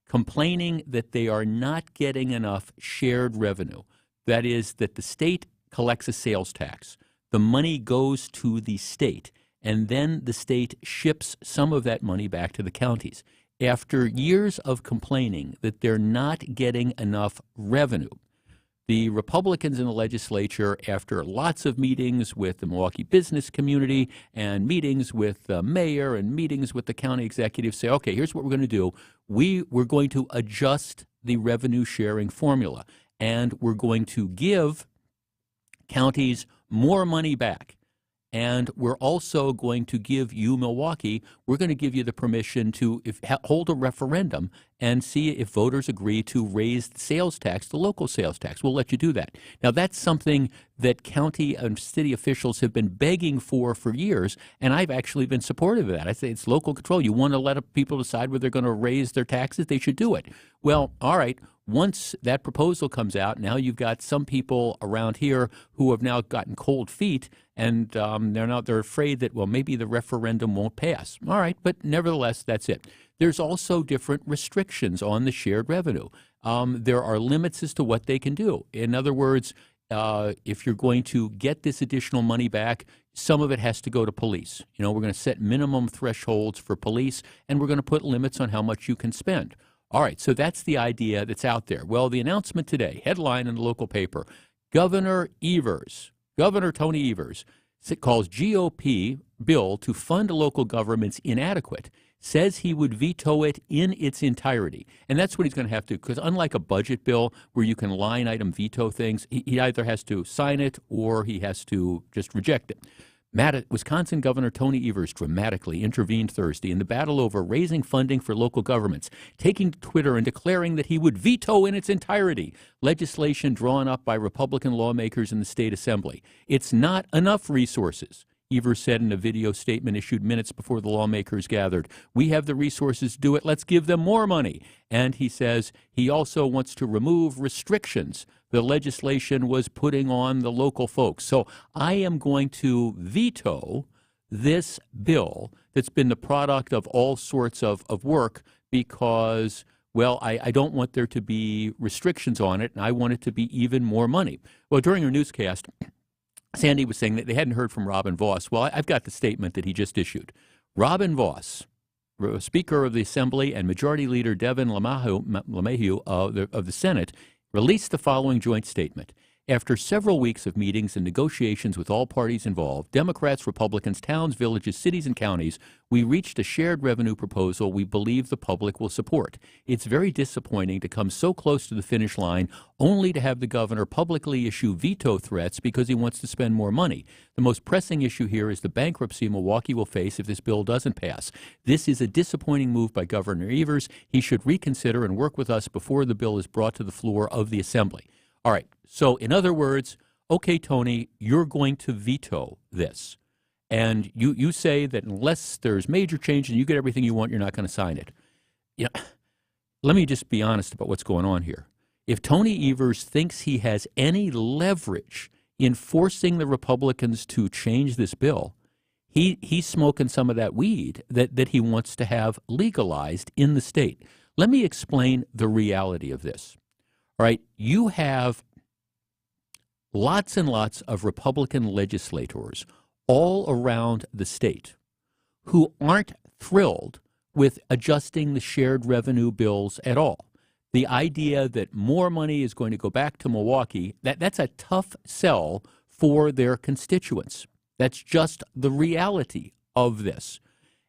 complaining that they are not getting enough shared revenue. That is, that the state collects a sales tax. The money goes to the state, and then the state ships some of that money back to the counties. After years of complaining that they're not getting enough revenue, the Republicans in the legislature, after lots of meetings with the Milwaukee business community and meetings with the mayor and meetings with the county executives, say, okay, here's what we're going to do. We're going to adjust the revenue sharing formula, and we're going to give counties more money back. And we're also going to give you, Milwaukee, we're going to give you the permission to hold a referendum and see if voters agree to raise the sales tax, the local sales tax. We'll let you do that. Now, that's something that county and city officials have been begging for years, and I've actually been supportive of that. I say it's local control. You want to let people decide whether they're going to raise their taxes, they should do it. Well, all right. Once that proposal comes out, now you've got some people around here who have now gotten cold feet, and they're afraid that, well, maybe the referendum won't pass. All right, but nevertheless, that's it. There's also different restrictions on the shared revenue. There are limits as to what they can do. In other words, if you're going to get this additional money back, some of it has to go to police. We're going to set minimum thresholds for police, and we're going to put limits on how much you can spend. All right, so that's the idea that's out there. Well, the announcement today, headline in the local paper, Governor Tony Evers, calls GOP bill to fund local governments inadequate, says he would veto it in its entirety. And that's what he's going to have to, because unlike a budget bill where you can line item veto things, he either has to sign it or he has to just reject it. Wisconsin Governor Tony Evers dramatically intervened Thursday in the battle over raising funding for local governments, taking to Twitter and declaring that he would veto in its entirety legislation drawn up by Republican lawmakers in the state assembly. It's not enough resources. Evers said in a video statement issued minutes before the lawmakers gathered. We have the resources to do it. Let's give them more money. And he says he also wants to remove restrictions the legislation was putting on the local folks. So I am going to veto this bill that's been the product of all sorts of work because, well, I don't want there to be restrictions on it, and I want it to be even more money. Well, during her newscast, Sandy was saying that they hadn't heard from Robin Vos. Well, I've got the statement that he just issued. Robin Vos, Speaker of the Assembly, and Majority Leader Devin LeMahieu of the Senate, released the following joint statement. After several weeks of meetings and negotiations with all parties involved, Democrats, Republicans, towns, villages, cities, and counties, we reached a shared revenue proposal we believe the public will support. It's very disappointing to come so close to the finish line only to have the governor publicly issue veto threats because he wants to spend more money. The most pressing issue here is the bankruptcy Milwaukee will face if this bill doesn't pass. This is a disappointing move by Governor Evers. He should reconsider and work with us before the bill is brought to the floor of the Assembly. All right, so in other words, okay, Tony, you're going to veto this. And you say that unless there's major change and you get everything you want, you're not going to sign it. You know, let me just be honest about what's going on here. If Tony Evers thinks he has any leverage in forcing the Republicans to change this bill, he's smoking some of that weed that he wants to have legalized in the state. Let me explain the reality of this. All right, you have lots and lots of Republican legislators all around the state who aren't thrilled with adjusting the shared revenue bills at all. The idea that more money is going to go back to Milwaukee, that's a tough sell for their constituents. That's just the reality of this.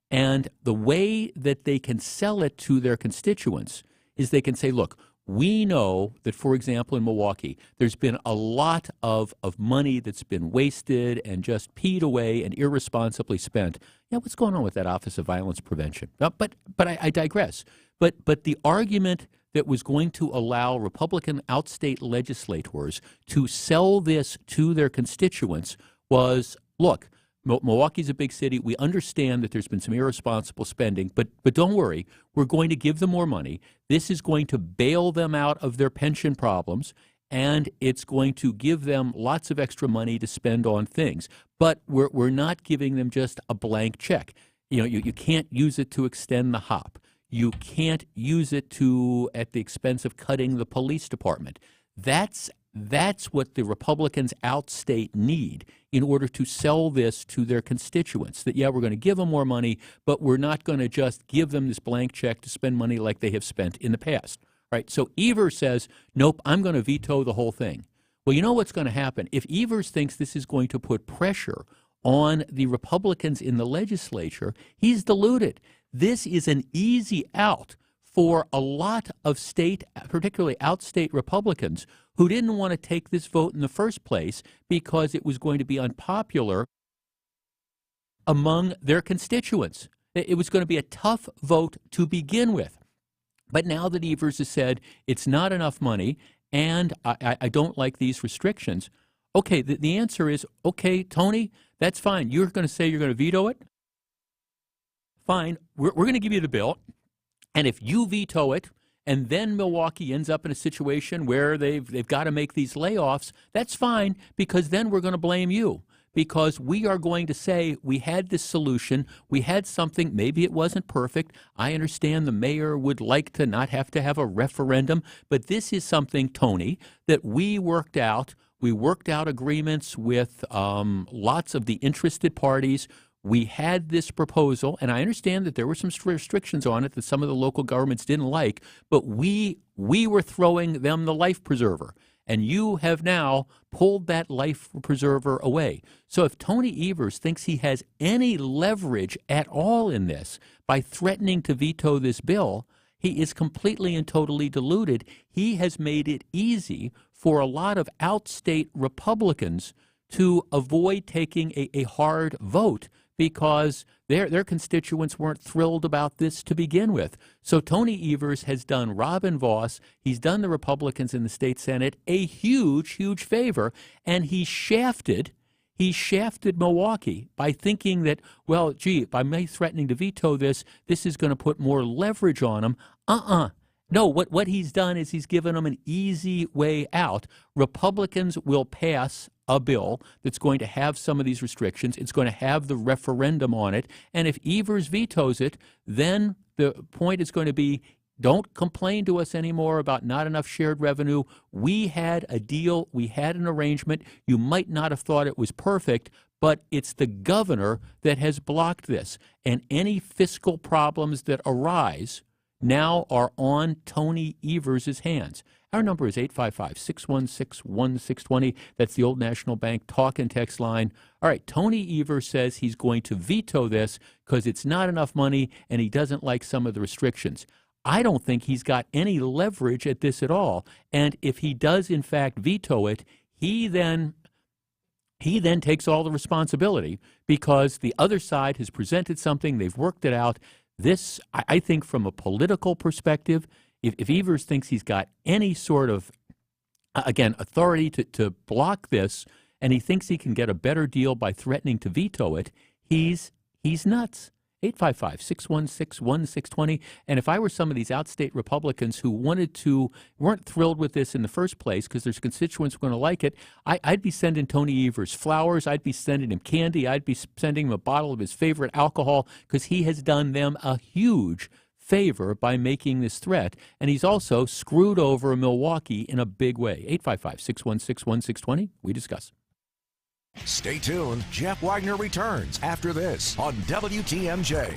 And the way that they can sell it to their constituents is they can say, look, we know that, for example, in Milwaukee, there's been a lot of money that's been wasted and just peed away and irresponsibly spent. Yeah, what's going on with that Office of Violence Prevention? But I digress. But the argument that was going to allow Republican outstate legislators to sell this to their constituents was, look, Milwaukee's a big city. We understand that there's been some irresponsible spending, but don't worry. We're going to give them more money. This is going to bail them out of their pension problems, and it's going to give them lots of extra money to spend on things. But we're not giving them just a blank check. You know, you can't use it to extend the HOP. You can't use it at the expense of cutting the police department. That's what the Republicans outstate need in order to sell this to their constituents, that, yeah, we're going to give them more money, but we're not going to just give them this blank check to spend money like they have spent in the past. Right? So Evers says, nope, I'm going to veto the whole thing. Well, you know what's going to happen? If Evers thinks this is going to put pressure on the Republicans in the legislature, he's deluded. This is an easy out for a lot of state, particularly outstate Republicans, who didn't want to take this vote in the first place because it was going to be unpopular among their constituents. It was going to be a tough vote to begin with. But now that Evers has said it's not enough money and I don't like these restrictions, okay, the answer is, okay, Tony, that's fine. You're going to say you're going to veto it? Fine. We're going to give you the bill. And if you veto it, and then Milwaukee ends up in a situation where they've got to make these layoffs, that's fine, because then we're going to blame you. Because we are going to say we had this solution, we had something, maybe it wasn't perfect. I understand the mayor would like to not have to have a referendum, but this is something, Tony, that we worked out. We worked out agreements with lots of the interested parties. We had this proposal, and I understand that there were some restrictions on it that some of the local governments didn't like, but we were throwing them the life preserver, and you have now pulled that life preserver away. So if Tony Evers thinks he has any leverage at all in this by threatening to veto this bill, he is completely and totally deluded. He has made it easy for a lot of outstate Republicans to avoid taking a hard vote because their constituents weren't thrilled about this to begin with. So Tony Evers has done Robin Vos, he's done the Republicans in the state Senate a huge, huge favor, and he shafted He shafted Milwaukee by thinking that, well, gee, by me threatening to veto this, this is going to put more leverage on him. No, what he's done is he's given them an easy way out. Republicans will pass a bill that's going to have some of these restrictions. It's going to have the referendum on it. And if Evers vetoes it, then the point is going to be, don't complain to us anymore about not enough shared revenue. We had a deal. We had an arrangement. You might not have thought it was perfect, but it's the governor that has blocked this. And any fiscal problems that arise now are on Tony Evers' hands. Our number is 855-616-1620. That's the Old National Bank talk and text line. All right, Tony Evers says he's going to veto this because it's not enough money and he doesn't like some of the restrictions. I don't think he's got any leverage at this at all. And if he does, in fact, veto it, he then takes all the responsibility because the other side has presented something, they've worked it out. This, I think, from a political perspective, if Evers thinks he's got any sort of, again, authority to block this, and he thinks he can get a better deal by threatening to veto it, he's nuts. 855-616-1620. And if I were some of these outstate Republicans who weren't thrilled with this in the first place because there's constituents who are going to like it, I'd be sending Tony Evers flowers. I'd be sending him candy. I'd be sending him a bottle of his favorite alcohol because he has done them a huge favor by making this threat. And he's also screwed over Milwaukee in a big way. 855-616-1620. We discuss. Stay tuned. Jeff Wagner returns after this on WTMJ.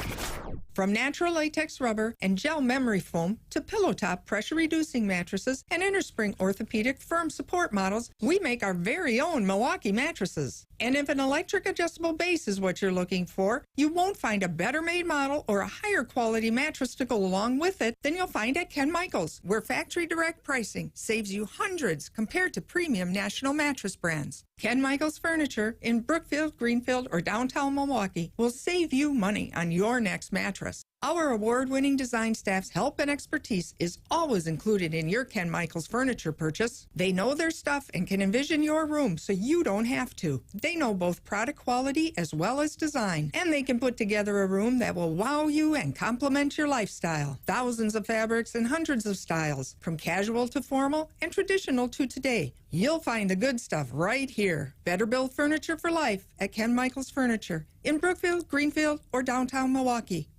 From natural latex rubber and gel memory foam to pillow top pressure reducing mattresses and innerspring orthopedic firm support models, we make our very own Milwaukee mattresses. And if an electric adjustable base is what you're looking for, you won't find a better made model or a higher quality mattress to go along with it than you'll find at Ken Michaels, where factory direct pricing saves you hundreds compared to premium national mattress brands. Ken Michaels Furniture in Brookfield, Greenfield, or downtown Milwaukee will save you money on your next mattress. Our award-winning design staff's help and expertise is always included in your Ken Michaels Furniture purchase. They know their stuff and can envision your room so you don't have to. They know both product quality as well as design, and they can put together a room that will wow you and complement your lifestyle. Thousands of fabrics and hundreds of styles, from casual to formal and traditional to today. You'll find the good stuff right here. Better built furniture for life at Ken Michaels Furniture in Brookfield, Greenfield, or downtown Milwaukee.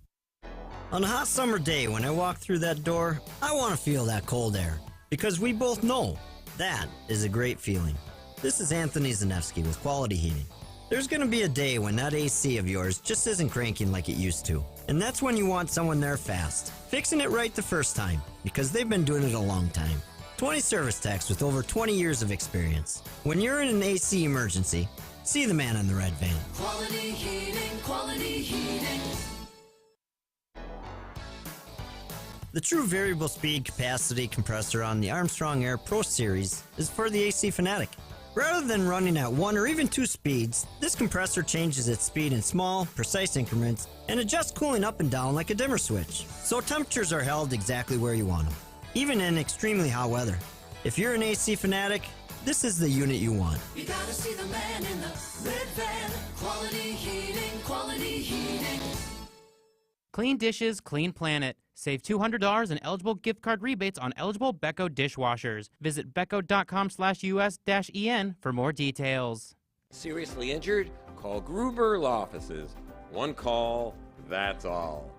On a hot summer day, when I walk through that door, I want to feel that cold air. Because we both know that is a great feeling. This is Anthony Zanevsky with Quality Heating. There's going to be a day when that AC of yours just isn't cranking like it used to. And that's when you want someone there fast, fixing it right the first time, because they've been doing it a long time. 20 service techs with over 20 years of experience. When you're in an AC emergency, see the man in the red van. Quality heating, quality heating. The true variable speed capacity compressor on the Armstrong Air Pro Series is for the AC fanatic. Rather than running at 1 or even 2 speeds, this compressor changes its speed in small, precise increments and adjusts cooling up and down like a dimmer switch. So temperatures are held exactly where you want them, even in extremely hot weather. If you're an AC fanatic, this is the unit you want. You gotta see the man in the red van. Quality heating, quality heating. Clean dishes, clean planet. Save $200 in eligible gift card rebates on eligible Becco dishwashers. Visit becco.com/US-EN for more details. Seriously injured? Call Gruber Law Offices. One call, that's all.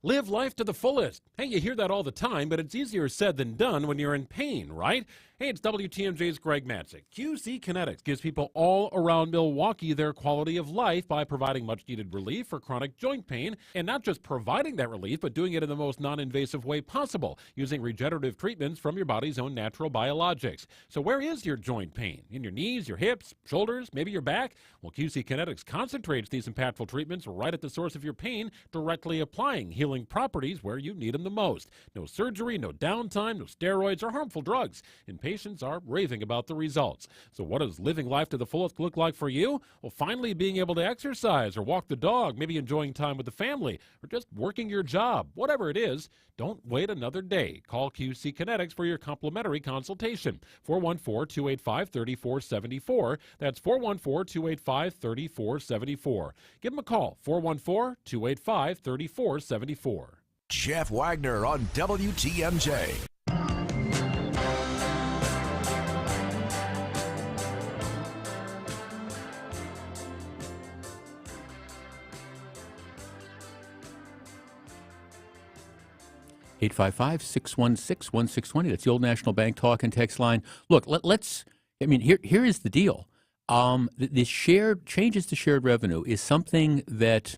Live life to the fullest. Hey, you hear that all the time, but it's easier said than done when you're in pain, right? Hey, it's WTMJ's Greg Matzik. QC Kinetics gives people all around Milwaukee their quality of life by providing much-needed relief for chronic joint pain, and not just providing that relief, but doing it in the most non-invasive way possible, using regenerative treatments from your body's own natural biologics. So where is your joint pain? In your knees, your hips, shoulders, maybe your back? Well, QC Kinetics concentrates these impactful treatments right at the source of your pain, directly applying healing properties where you need them the most. No surgery, no downtime, no steroids or harmful drugs. In patients are raving about the results. So what does living life to the fullest look like for you? Well, finally being able to exercise or walk the dog, maybe enjoying time with the family, or just working your job. Whatever it is, don't wait another day. Call QC Kinetics for your complimentary consultation. 414-285-3474. That's 414-285-3474. Give them a call, 414-285-3474. Jeff Wagner on WTMJ. Eight 616-1620. That's the Old National Bank talk and text line. Look, let's. I mean, here is the deal. The shared changes to shared revenue is something that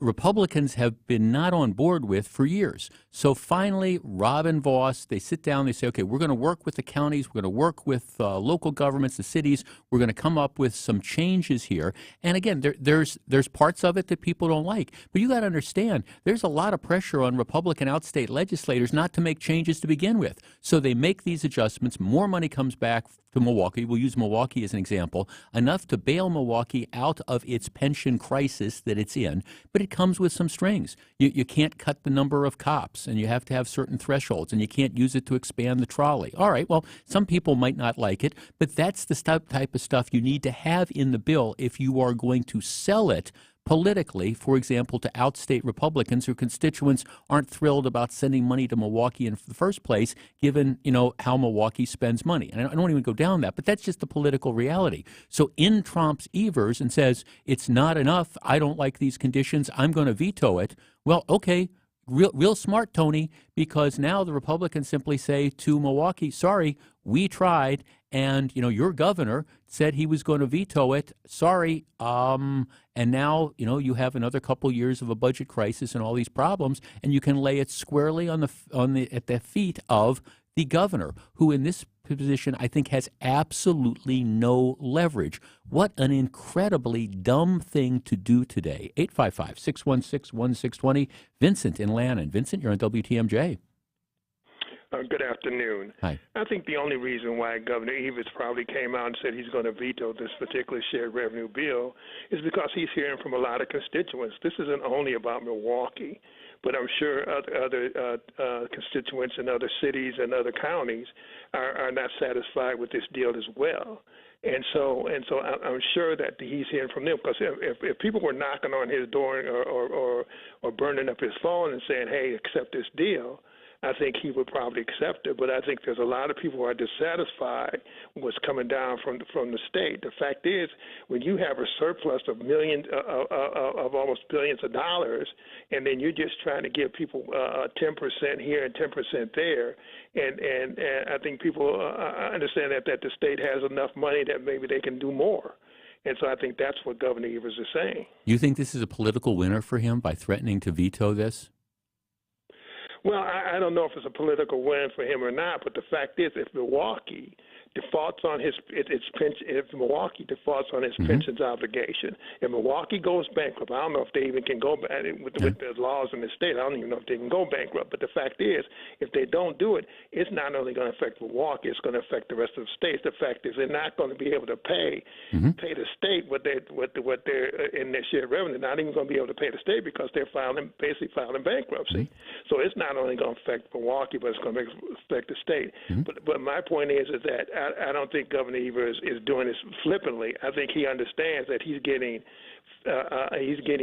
Republicans have been not on board with for years. So finally, Rob and Voss, they sit down, they say, okay, we're going to work with the counties, we're going to work with local governments, the cities, we're going to come up with some changes here. And again, there's parts of it that people don't like. But you got to understand, there's a lot of pressure on Republican outstate legislators not to make changes to begin with. So they make these adjustments, more money comes back to Milwaukee. We'll use Milwaukee as an example, enough to bail Milwaukee out of its pension crisis that it's in, but it comes with some strings. You can't cut the number of cops, and you have to have certain thresholds, and you can't use it to expand the trolley. All right, well, some people might not like it, but that's the type of stuff you need to have in the bill if you are going to sell it politically, for example, to outstate Republicans whose constituents aren't thrilled about sending money to Milwaukee in the first place, given, how Milwaukee spends money. And I don't even go down that, but that's just the political reality. So in Trump's Evers and says, it's not enough, I don't like these conditions, I'm going to veto it. Well, okay, real smart, Tony, because now the Republicans simply say to Milwaukee, sorry, we tried, and, your governor said he was going to veto it. Sorry. And now, you have another couple years of a budget crisis and all these problems, and you can lay it squarely at the feet of the governor, who in this position I think has absolutely no leverage. What an incredibly dumb thing to do today. 855-616-1620. Vincent in Lannon. Vincent, you're on WTMJ. Good afternoon. Hi. I think the only reason why Governor Evers probably came out and said he's going to veto this particular shared revenue bill is because he's hearing from a lot of constituents. This isn't only about Milwaukee, but I'm sure other constituents in other cities and other counties are not satisfied with this deal as well. And so I'm sure that he's hearing from them, because if people were knocking on his door or burning up his phone and saying, hey, accept this deal, I think he would probably accept it. But I think there's a lot of people who are dissatisfied with what's coming down from the state. The fact is, when you have a surplus of millions of almost billions of dollars, and then you're just trying to give people 10% here and 10% there, and I think people understand that the state has enough money that maybe they can do more. And so I think that's what Governor Evers is saying. You think this is a political winner for him by threatening to veto this? Well, I don't know if it's a political win for him or not, but the fact is, if Milwaukee defaults on its pension, if Milwaukee defaults on its pensions obligation, if Milwaukee goes bankrupt, I don't know if they even can go back with the laws in the state. I don't even know if they can go bankrupt. But the fact is, if they don't do it, it's not only going to affect Milwaukee, it's going to affect the rest of the states. The fact is, they're not going to be able to pay the state what they're in their shared revenue. They're not even going to be able to pay the state because they're basically filing bankruptcy. So it's not only going to affect Milwaukee, but it's going to affect the state. But my point is that I don't think Governor Evers is doing this flippantly. I think he understands that he's getting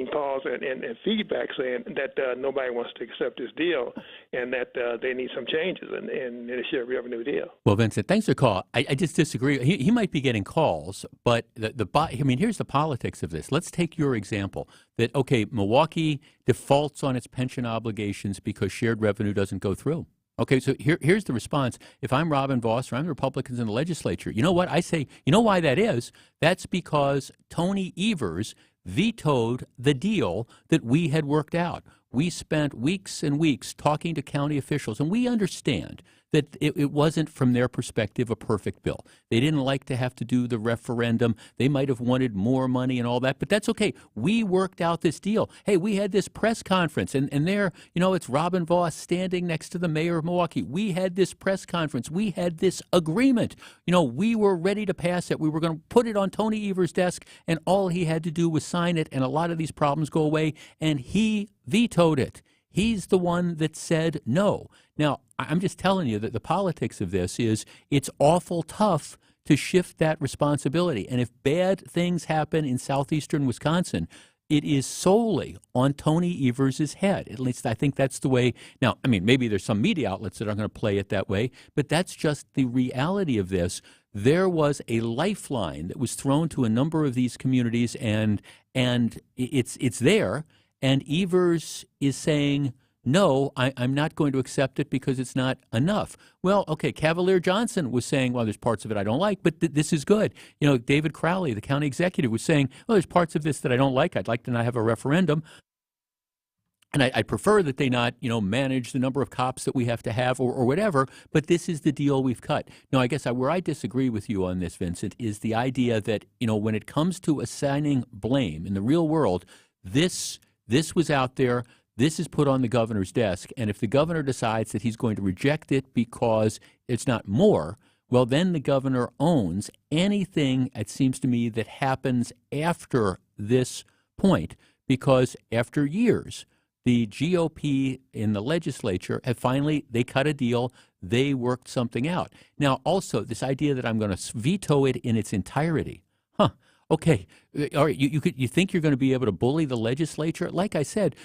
calls and feedback saying that nobody wants to accept this deal, and that they need some changes in the shared revenue deal. Well, Vincent, thanks for the call. I just disagree. He might be getting calls, but here's the politics of this. Let's take your example that, okay, Milwaukee defaults on its pension obligations because shared revenue doesn't go through. Okay, so here's the response. If I'm Robin Voss or I'm the Republicans in the legislature, you know what? I say, you know why that is? That's because Tony Evers vetoed the deal that we had worked out. we spent weeks and weeks talking to county officials, and we understand that it wasn't, from their perspective, a perfect bill. They didn't like to have to do the referendum. They might have wanted more money and all that, but that's okay. We worked out this deal. Hey, we had this press conference, and there, it's Robin Vos standing next to the mayor of Milwaukee. We had this press conference. We had this agreement. We were ready to pass it. We were going to put it on Tony Evers' desk, and all he had to do was sign it, and a lot of these problems go away, and he vetoed it. He's the one that said no. Now, I'm just telling you that the politics of this is it's awful tough to shift that responsibility. And if bad things happen in southeastern Wisconsin, it is solely on Tony Evers' head. At least I think that's the way. Now, maybe there's some media outlets that are going to play it that way, but that's just the reality of this. There was a lifeline that was thrown to a number of these communities, and it's there. And Evers is saying, no, I'm not going to accept it because it's not enough. Well, okay, Cavalier Johnson was saying, well, there's parts of it I don't like, but this is good. David Crowley, the county executive, was saying, well, there's parts of this that I don't like. I'd like to not have a referendum. And I prefer that they not, manage the number of cops that we have to have or whatever, but this is the deal we've cut. Now, I guess where I disagree with you on this, Vincent, is the idea that, when it comes to assigning blame in the real world, this was out there. This is put on the governor's desk. And if the governor decides that he's going to reject it because it's not more, well, then the governor owns anything, it seems to me, that happens after this point. Because after years, the GOP in the legislature have they cut a deal. They worked something out. Now, also, this idea that I'm going to veto it in its entirety. Okay, all right. You think you're going to be able to bully the legislature? Like I said,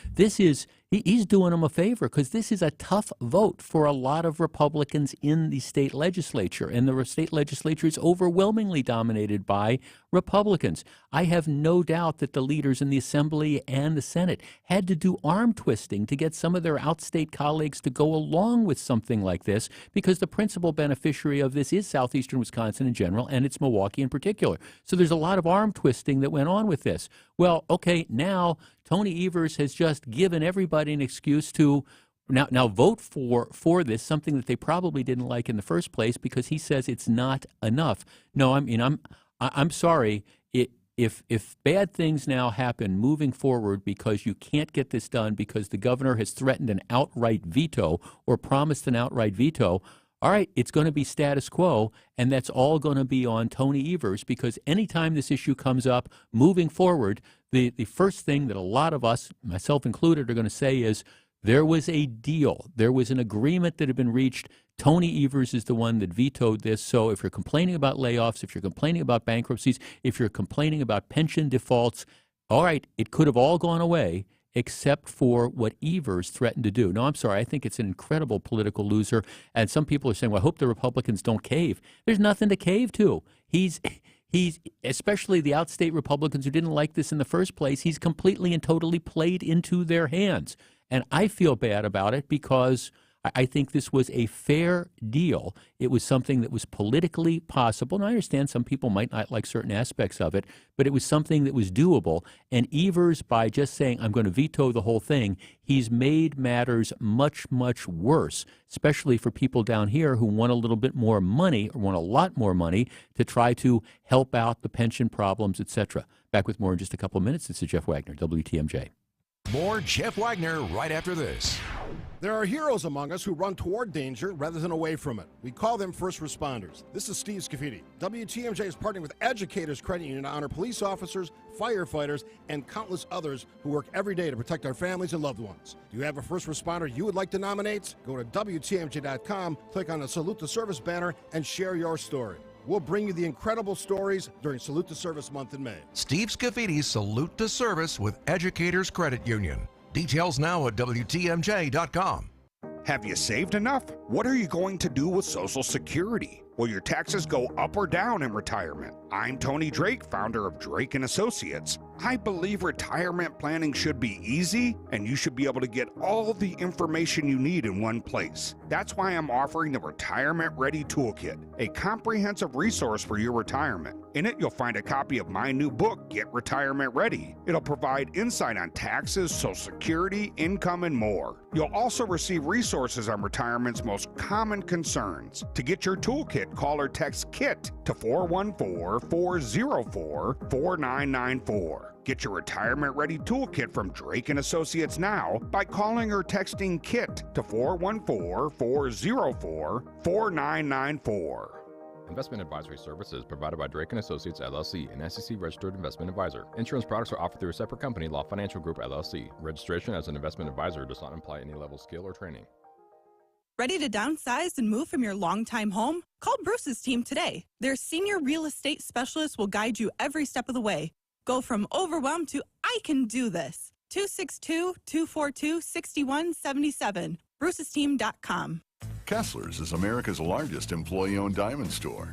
he's doing them a favor because this is a tough vote for a lot of Republicans in the state legislature, and the state legislature is overwhelmingly dominated by Republicans. I have no doubt that the leaders in the Assembly and the Senate had to do arm twisting to get some of their outstate colleagues to go along with something like this, because the principal beneficiary of this is southeastern Wisconsin in general, and it's Milwaukee in particular. So there's a lot of arm twisting that went on with this. Well, okay, now Tony Evers has just given everybody an excuse to now vote for this, something that they probably didn't like in the first place, because he says it's not enough. No, I'm sorry. If bad things now happen moving forward because you can't get this done because the governor has threatened an outright veto or promised an outright veto, all right, it's going to be status quo, and that's all going to be on Tony Evers, because anytime this issue comes up moving forward, the first thing that a lot of us, myself included, are going to say is there was a deal. There was an agreement that had been reached. Tony Evers is the one that vetoed this. So if you're complaining about layoffs, if you're complaining about bankruptcies, if you're complaining about pension defaults, all right, it could have all gone away except for what Evers threatened to do. No, I'm sorry. I think it's an incredible political loser. And some people are saying, well, I hope the Republicans don't cave. There's nothing to cave to. He's especially the outstate Republicans who didn't like this in the first place, he's completely and totally played into their hands. And I feel bad about it because I think this was a fair deal. It was something that was politically possible. And I understand some people might not like certain aspects of it, but it was something that was doable. And Evers, by just saying, I'm going to veto the whole thing, he's made matters much, much worse, especially for people down here who want a little bit more money or want a lot more money to try to help out the pension problems, etc. Back with more in just a couple of minutes. This is Jeff Wagner, WTMJ. More Jeff Wagner right after this. There are heroes among us who run toward danger rather than away from it. We call them first responders. This is Steve Scafidi. WTMJ is partnering with Educators Credit Union to honor police officers, firefighters, and countless others who work every day to protect our families and loved ones. Do you have a first responder you would like to nominate? Go to WTMJ.com, click on the Salute to Service banner, and share your story. We'll bring you the incredible stories during Salute to Service month in May. Steve Scafidi's Salute to Service with Educators Credit Union. Details now at WTMJ.com. Have you saved enough? What are you going to do with Social Security? Will your taxes go up or down in retirement? I'm Tony Drake, founder of Drake & Associates. I believe retirement planning should be easy, and you should be able to get all the information you need in one place. That's why I'm offering the Retirement Ready Toolkit, a comprehensive resource for your retirement. In it, you'll find a copy of my new book, Get Retirement Ready. It'll provide insight on taxes, Social Security, income, and more. You'll also receive resources on retirement's most common concerns. To get your toolkit, call or text KIT to 414-404-4994. Get your Retirement Ready Toolkit from Drake & Associates now by calling or texting KIT to 414-404-4994. Investment advisory services provided by Drake & Associates, LLC, an SEC-registered investment advisor. Insurance products are offered through a separate company, Law Financial Group, LLC. Registration as an investment advisor does not imply any level of skill or training. Ready to downsize and move from your longtime home? Call Bruce's team today. Their senior real estate specialist will guide you every step of the way. Go from overwhelmed to I can do this. 262-242-6177. Bruce'sTeam.com. Kessler's is America's largest employee-owned diamond store.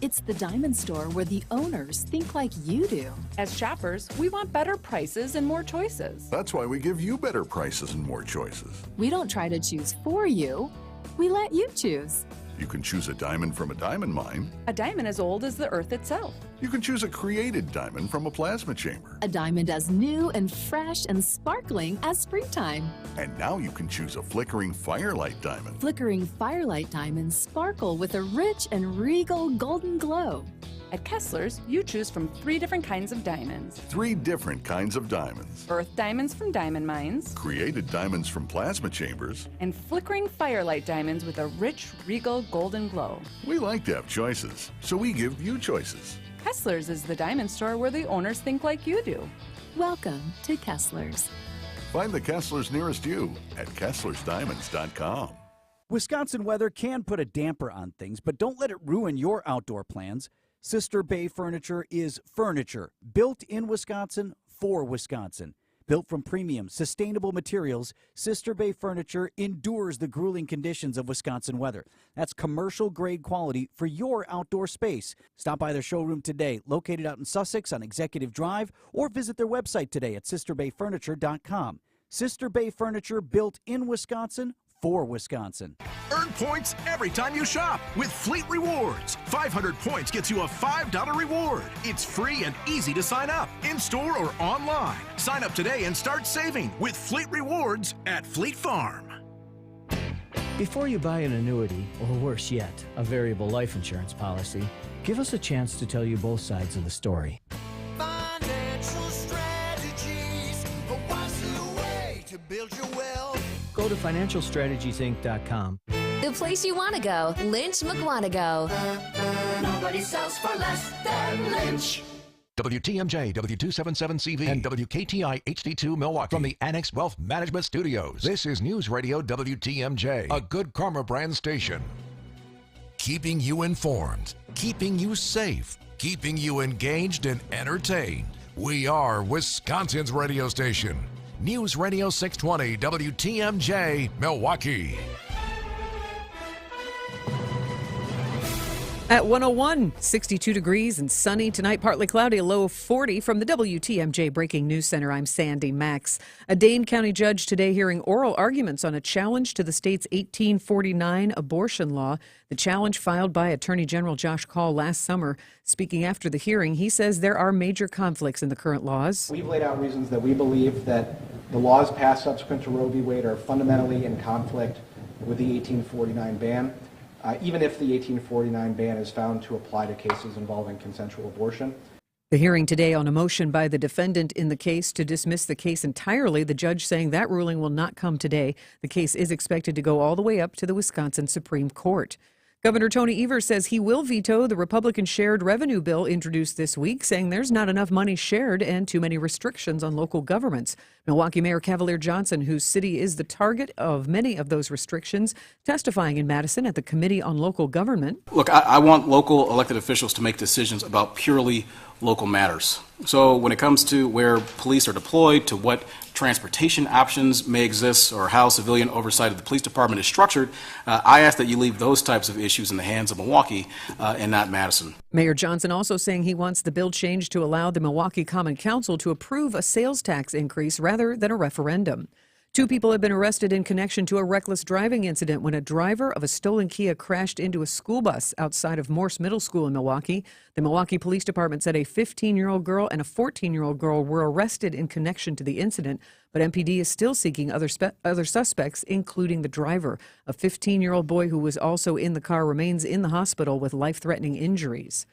It's the diamond store where the owners think like you do. As shoppers, we want better prices and more choices. That's why we give you better prices and more choices. We don't try to choose for you. We let you choose. You can choose a diamond from a diamond mine. A diamond as old as the earth itself. You can choose a created diamond from a plasma chamber. A diamond as new and fresh and sparkling as springtime. And now you can choose a flickering firelight diamond. Flickering firelight diamonds sparkle with a rich and regal golden glow. At Kessler's, you choose from 3 different kinds of diamonds. 3 different kinds of diamonds. Earth diamonds from diamond mines. Created diamonds from plasma chambers. And flickering firelight diamonds with a rich, regal golden glow. We like to have choices, so we give you choices. Kessler's is the diamond store where the owners think like you do. Welcome to Kessler's. Find the Kessler's nearest you at KesslersDiamonds.com. Wisconsin weather can put a damper on things, but don't let it ruin your outdoor plans. Sister Bay Furniture is furniture built in Wisconsin for Wisconsin. Built from premium, sustainable materials, Sister Bay Furniture endures the grueling conditions of Wisconsin weather. That's commercial-grade quality for your outdoor space. Stop by their showroom today, located out in Sussex on Executive Drive, or visit their website today at sisterbayfurniture.com. Sister Bay Furniture, built in Wisconsin for Wisconsin. Earn points every time you shop with Fleet Rewards. 500 points gets you a $5 reward. It's free and easy to sign up, in-store or online. Sign up today and start saving with Fleet Rewards at Fleet Farm. Before you buy an annuity, or worse yet, a variable life insurance policy, give us a chance to tell you both sides of the story. Financial strategies, a wiser way to build your wealth. Go to financialstrategiesinc.com. The place you want to go, Lynch McWanago. Nobody sells for less than Lynch. WTMJ, W277CV, and WKTI HD2 Milwaukee from the Annex Wealth Management Studios. This is News Radio WTMJ, a Good Karma brand station. Keeping you informed, keeping you safe, keeping you engaged and entertained. We are Wisconsin's radio station. News Radio 620 WTMJ, Milwaukee. At 101, 62 degrees and sunny tonight, partly cloudy, a low of 40. From the WTMJ Breaking News Center, I'm Sandy Max. A Dane County judge today hearing oral arguments on a challenge to the state's 1849 abortion law. The challenge filed by Attorney General Josh Kaul last summer. Speaking after the hearing, he says there are major conflicts in the current laws. We've laid out reasons that we believe that the laws passed subsequent to Roe v. Wade are fundamentally in conflict with the 1849 ban. Even if the 1849 ban is found to apply to cases involving consensual abortion. The hearing today on a motion by the defendant in the case to dismiss the case entirely, the judge saying that ruling will not come today. The case is expected to go all the way up to the Wisconsin Supreme Court. Governor Tony Evers says he will veto the Republican shared revenue bill introduced this week, saying there's not enough money shared and too many restrictions on local governments. Milwaukee Mayor Cavalier Johnson, whose city is the target of many of those restrictions, testifying in Madison at the Committee on Local Government. Look, I want local elected officials to make decisions about purely local matters. So when it comes to where police are deployed, to what transportation options may exist, or how civilian oversight of the police department is structured, I ask that you leave those types of issues in the hands of Milwaukee and not Madison. Mayor Johnson also saying he wants the bill changed to allow the Milwaukee Common Council to approve a sales tax increase rather than a referendum. 2 people have been arrested in connection to a reckless driving incident when a driver of a stolen Kia crashed into a school bus outside of Morse Middle School in Milwaukee. The Milwaukee Police Department said a 15-year-old girl and a 14-year-old girl were arrested in connection to the incident, but MPD is still seeking other suspects, including the driver. A 15-year-old boy who was also in the car remains in the hospital with life-threatening injuries.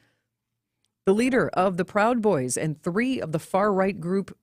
The leader of the Proud Boys and 3 of the far-right group's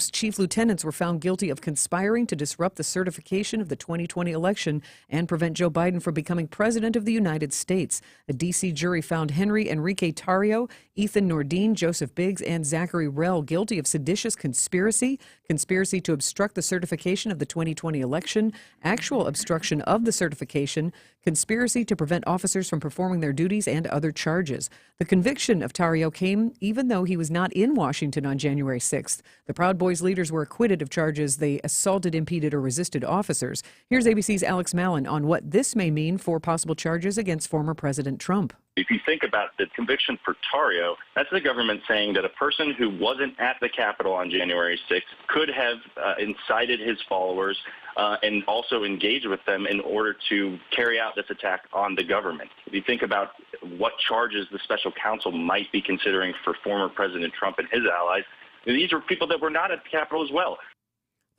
chief lieutenants were found guilty of conspiring to disrupt the certification of the 2020 election and prevent Joe Biden from becoming president of the United States. A D.C. jury found Henry Enrique Tarrio, Ethan Nordine, Joseph Biggs, and Zachary Rell guilty of seditious conspiracy, conspiracy to obstruct the certification of the 2020 election, actual obstruction of the certification, conspiracy to prevent officers from performing their duties, and other charges. The conviction of Tarrio came even though he was not in Washington on January 6th. The Proud Boys leaders were acquitted of charges they assaulted, impeded, or resisted officers. Here's ABC's Alex Mallon on what this may mean for possible charges against former President Trump. If you think about the conviction for Tarrio, that's the government saying that a person who wasn't at the Capitol on January 6th could have incited his followers and also engaged with them in order to carry out this attack on the government. If you think about what charges the special counsel might be considering for former President Trump and his allies, these are people that were not at the Capitol as well.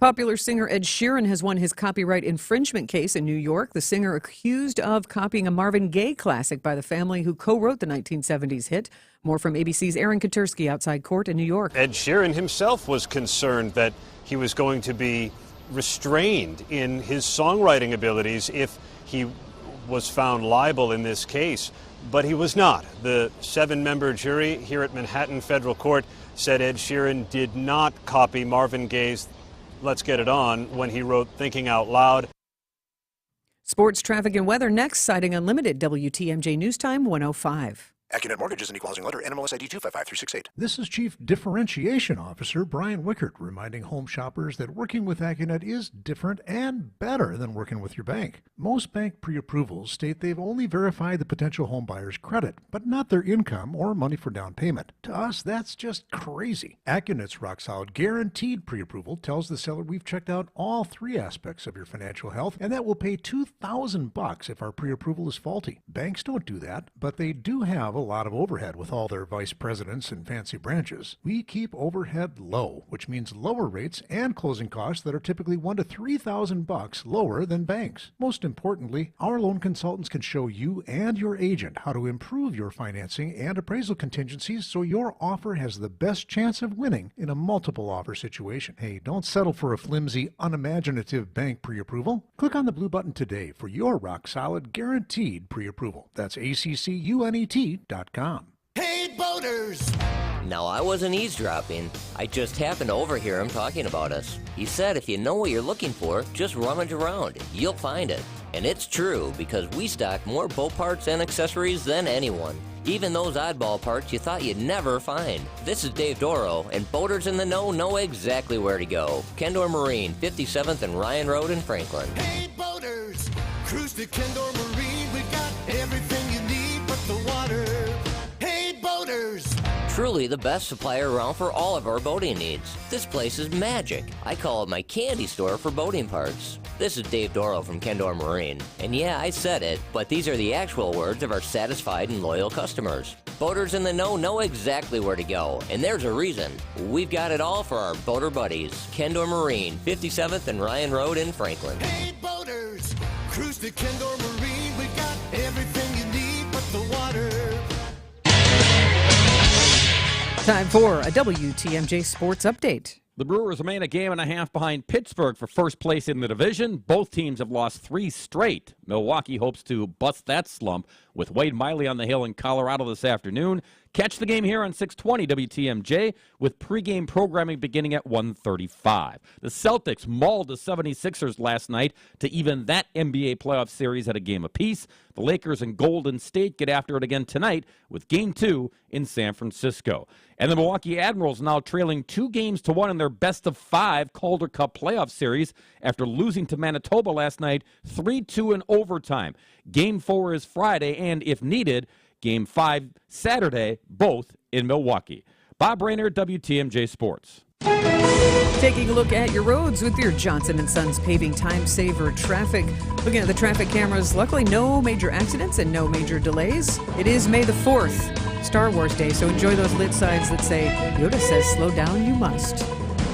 Popular singer Ed Sheeran has won his copyright infringement case in New York. The singer accused of copying a Marvin Gaye classic by the family who co-wrote the 1970s hit. More from ABC's Aaron Katursky outside court in New York. Ed Sheeran himself was concerned that he was going to be restrained in his songwriting abilities if he was found liable in this case, but he was not. The 7-member jury here at Manhattan Federal Court said Ed Sheeran did not copy Marvin Gaye's Let's Get It On when he wrote Thinking Out Loud. Sports, traffic, and weather next. Citing Unlimited, WTMJ News Time 105. AccuNet Mortgage is an equal housing lender. NMLS ID 255368. This is Chief Differentiation Officer Brian Wickert reminding home shoppers that working with AccuNet is different and better than working with your bank. Most bank pre-approvals state they've only verified the potential home buyer's credit, but not their income or money for down payment. To us, that's just crazy. AccuNet's rock-solid guaranteed pre-approval tells the seller we've checked out all 3 aspects of your financial health, and that will pay $2,000 if our pre-approval is faulty. Banks don't do that, but they do have a lot of overhead with all their vice presidents and fancy branches. We keep overhead low, which means lower rates and closing costs that are typically $1,000 to $3,000 lower than banks. Most importantly, our loan consultants can show you and your agent how to improve your financing and appraisal contingencies so your offer has the best chance of winning in a multiple offer situation. Hey, don't settle for a flimsy, unimaginative bank pre-approval. Click on the blue button today for your rock-solid, guaranteed pre-approval. That's ACCUNET.com. Hey, boaters! Now, I wasn't eavesdropping. I just happened to overhear him talking about us. He said if you know what you're looking for, just rummage around. You'll find it. And it's true, because we stock more boat parts and accessories than anyone. Even those oddball parts you thought you'd never find. This is Dave Doro, and boaters in the know exactly where to go. Kendor Marine, 57th and Ryan Road in Franklin. Hey, boaters! Cruise to Kendor Marine. We got everything you need but the water. Hey, boaters! Truly the best supplier around for all of our boating needs. This place is magic. I call it my candy store for boating parts. This is Dave Doro from Kendor Marine. And yeah, I said it, but these are the actual words of our satisfied and loyal customers. Boaters in the know exactly where to go, and there's a reason. We've got it all for our boater buddies. Kendor Marine, 57th and Ryan Road in Franklin. Hey, boaters! Cruise to Kendor Marine. We got everything you need but the water. Time for a WTMJ Sports Update. The Brewers remain a game and a half behind Pittsburgh for first place in the division. Both teams have lost 3 straight. Milwaukee hopes to bust that slump with Wade Miley on the hill in Colorado this afternoon. Catch the game here on 620 WTMJ with pregame programming beginning at 1:35. The Celtics mauled the 76ers last night to even that NBA playoff series at a game apiece. The Lakers and Golden State get after it again tonight with Game 2 in San Francisco. And the Milwaukee Admirals now trailing 2-1 in their best-of-5 Calder Cup playoff series after losing to Manitoba last night 3-2 in overtime. Game 4 is Friday, and if needed, Game 5 Saturday, both in Milwaukee. Bob Rayner, WTMJ Sports. Taking a look at your roads with your Johnson & Sons Paving Time Saver Traffic. Looking at the traffic cameras, luckily no major accidents and no major delays. It is May the 4th, Star Wars Day, so enjoy those lit signs that say, Yoda says slow down, you must.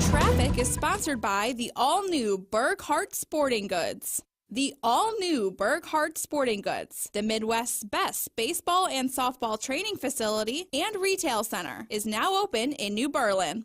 Traffic is sponsored by the all-new Burghardt Sporting Goods. The all-new Burghardt Sporting Goods, the Midwest's best baseball and softball training facility and retail center, is now open in New Berlin.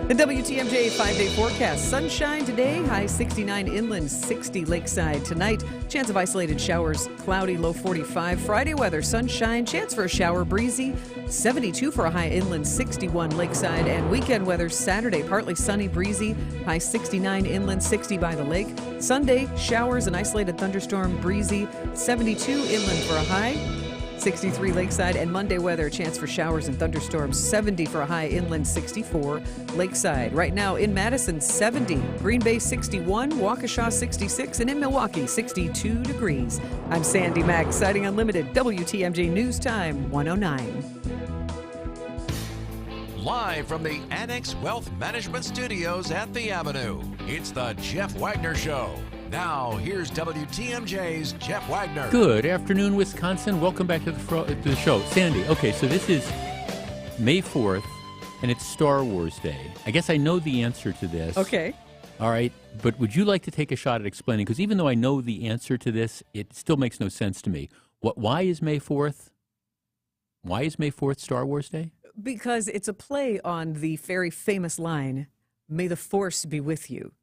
The WTMJ 5-day forecast. Sunshine today, high 69 inland, 60 lakeside tonight. Chance of isolated showers, cloudy, low 45. Friday weather, sunshine, chance for a shower, breezy, 72 for a high inland, 61 lakeside. And weekend weather, Saturday, partly sunny, breezy, high 69 inland, 60 by the lake. Sunday, showers, an isolated thunderstorm, breezy, 72 inland for a high. 63 lakeside, and Monday weather, chance for showers and thunderstorms, 70 for a high inland, 64 lakeside. Right now in Madison, 70, Green Bay 61, Waukesha 66, and in Milwaukee 62 degrees. I'm Sandy Mack, Sighting Unlimited, WTMJ News Time 109. Live from the Annex Wealth Management Studios at the Avenue, it's the Jeff Wagner Show. Now, here's WTMJ's Jeff Wagner. Good afternoon, Wisconsin. Welcome back to the show. Sandy, okay, so this is May 4th, and it's Star Wars Day. I guess I know the answer to this. Okay. All right, but would you like to take a shot at explaining? Because even though I know the answer to this, it still makes no sense to me. Why is May 4th? Why is May 4th Star Wars Day? Because it's a play on the very famous line, "May the Force be with you."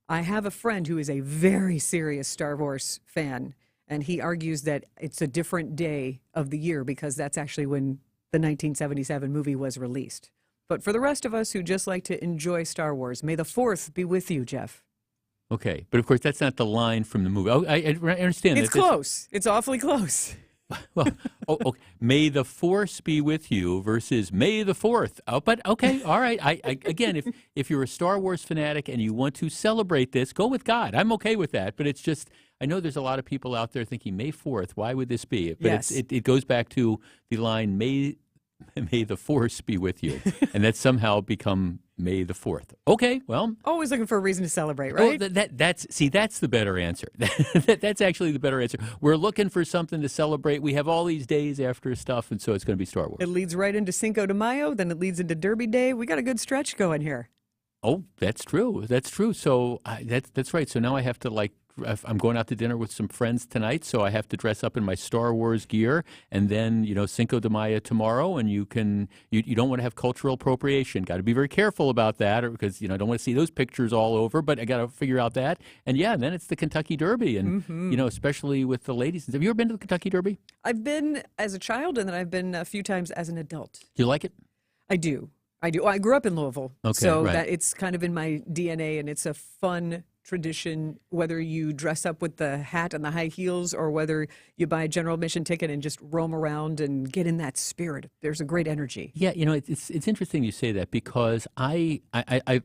I have a friend who is a very serious Star Wars fan, and he argues that it's a different day of the year because that's actually when the 1977 movie was released. But for the rest of us who just like to enjoy Star Wars, may the 4th be with you, Jeff. Okay, but of course that's not the line from the movie. Oh, I understand. It's close. It's awfully close. Well, okay. May the Force be with you versus May the 4th. Oh, but okay, all right. I again, if you're a Star Wars fanatic and you want to celebrate this, go with God. I'm okay with that. But it's just, I know there's a lot of people out there thinking May 4th. Why would this be? But yes. It goes back to the line, May the Force be with you, and that's somehow become May the 4th. Okay, well. Always looking for a reason to celebrate, right? Well, that's the better answer. That's actually the better answer. We're looking for something to celebrate. We have all these days after stuff, and so it's going to be Star Wars. It leads right into Cinco de Mayo, then it leads into Derby Day. We got a good stretch going here. Oh, that's true. That's true. So that's right. So now I have to I'm going out to dinner with some friends tonight, so I have to dress up in my Star Wars gear, and then, Cinco de Mayo tomorrow, and you don't want to have cultural appropriation. Got to be very careful about that, because, I don't want to see those pictures all over, but I got to figure out that. And then it's the Kentucky Derby, and, especially with the ladies. Have you ever been to the Kentucky Derby? I've been as a child, and then I've been a few times as an adult. Do you like it? I do. I grew up in Louisville, okay, so right. that it's kind of in my DNA, and it's a fun tradition, whether you dress up with the hat and the high heels or whether you buy a general admission ticket and just roam around and get in that spirit. There's a great energy. Yeah, it's interesting you say that, because I've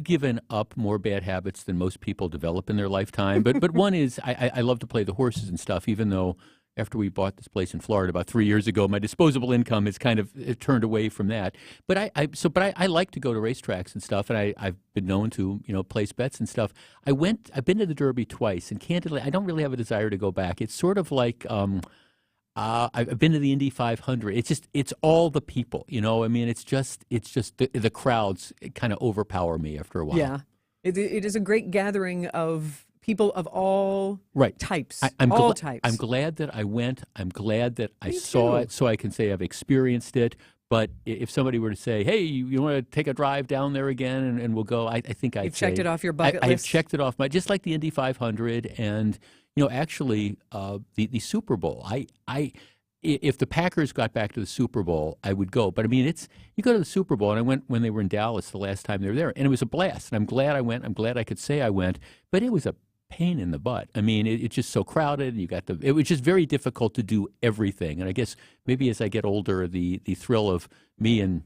given up more bad habits than most people develop in their lifetime. But one is I love to play the horses and stuff, even though after we bought this place in Florida about 3 years ago, my disposable income has kind of turned away from that. But I like to go to racetracks and stuff, and I've been known to place bets and stuff. I've been to the Derby twice, and candidly, I don't really have a desire to go back. It's sort of like I've been to the Indy 500. It's all the people, It's just the crowds kind of overpower me after a while. Yeah, it is a great gathering of people of all types, I'm all types. I'm glad that I went. I'm glad that I Me saw too. it, so I can say I've experienced it. But if somebody were to say, "Hey, you want to take a drive down there again, and we'll go," I think I'd You've say, checked it off your bucket I've list? checked it off my, just like the Indy 500, and actually, the Super Bowl. If the Packers got back to the Super Bowl, I would go. But I mean, you go to the Super Bowl, and I went when they were in Dallas the last time they were there, and it was a blast. And I'm glad I went. I'm glad I could say I went. But it was a pain in the butt. I mean, it's just so crowded. It was just very difficult to do everything. And I guess maybe as I get older, the thrill of me and,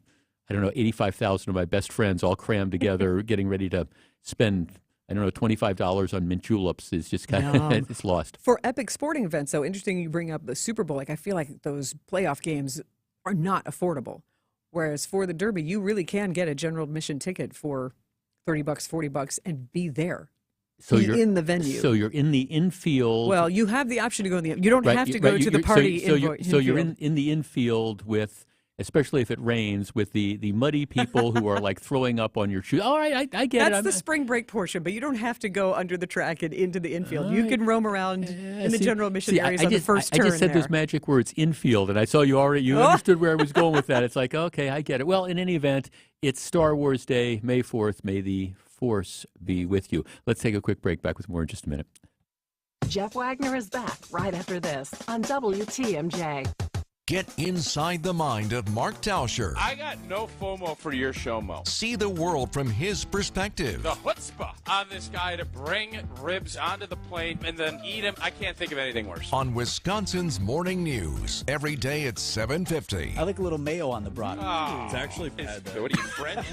I don't know, 85,000 of my best friends all crammed together, getting ready to spend, I don't know, $25 on mint juleps is just kind of, it's lost. For epic sporting events, though, interesting you bring up the Super Bowl. Like, I feel like those playoff games are not affordable. Whereas for the Derby, you really can get a general admission ticket for $30, $40 and be there. So Be you're in the venue. So you're in the infield. Well, you have the option to go in the. You don't have to go right, to the you're- party. So you're in the infield with, especially if it rains, with the muddy people who are like throwing up on your shoes. All right, I get it. That's the spring break portion, but you don't have to go under the track and into the infield. You can roam around in the general admission areas on the first turn. I just said there. those magic words, infield, and I saw you already. You understood where I was going with that. It's like, okay, I get it. Well, in any event, it's Star Wars Day, May 4th. May the Force be with you. Let's take a quick break. Back with more in just a minute. Jeff Wagner is back right after this on WTMJ. Get inside the mind of Mark Tauscher. I got no FOMO for your show, Mo. See the world from his perspective. The chutzpah on this guy to bring ribs onto the plane and then eat them. I can't think of anything worse. On Wisconsin's Morning News. Every day at 7:50. I like a little mayo on the broth. Oh, It's actually bad, though. What are you, French?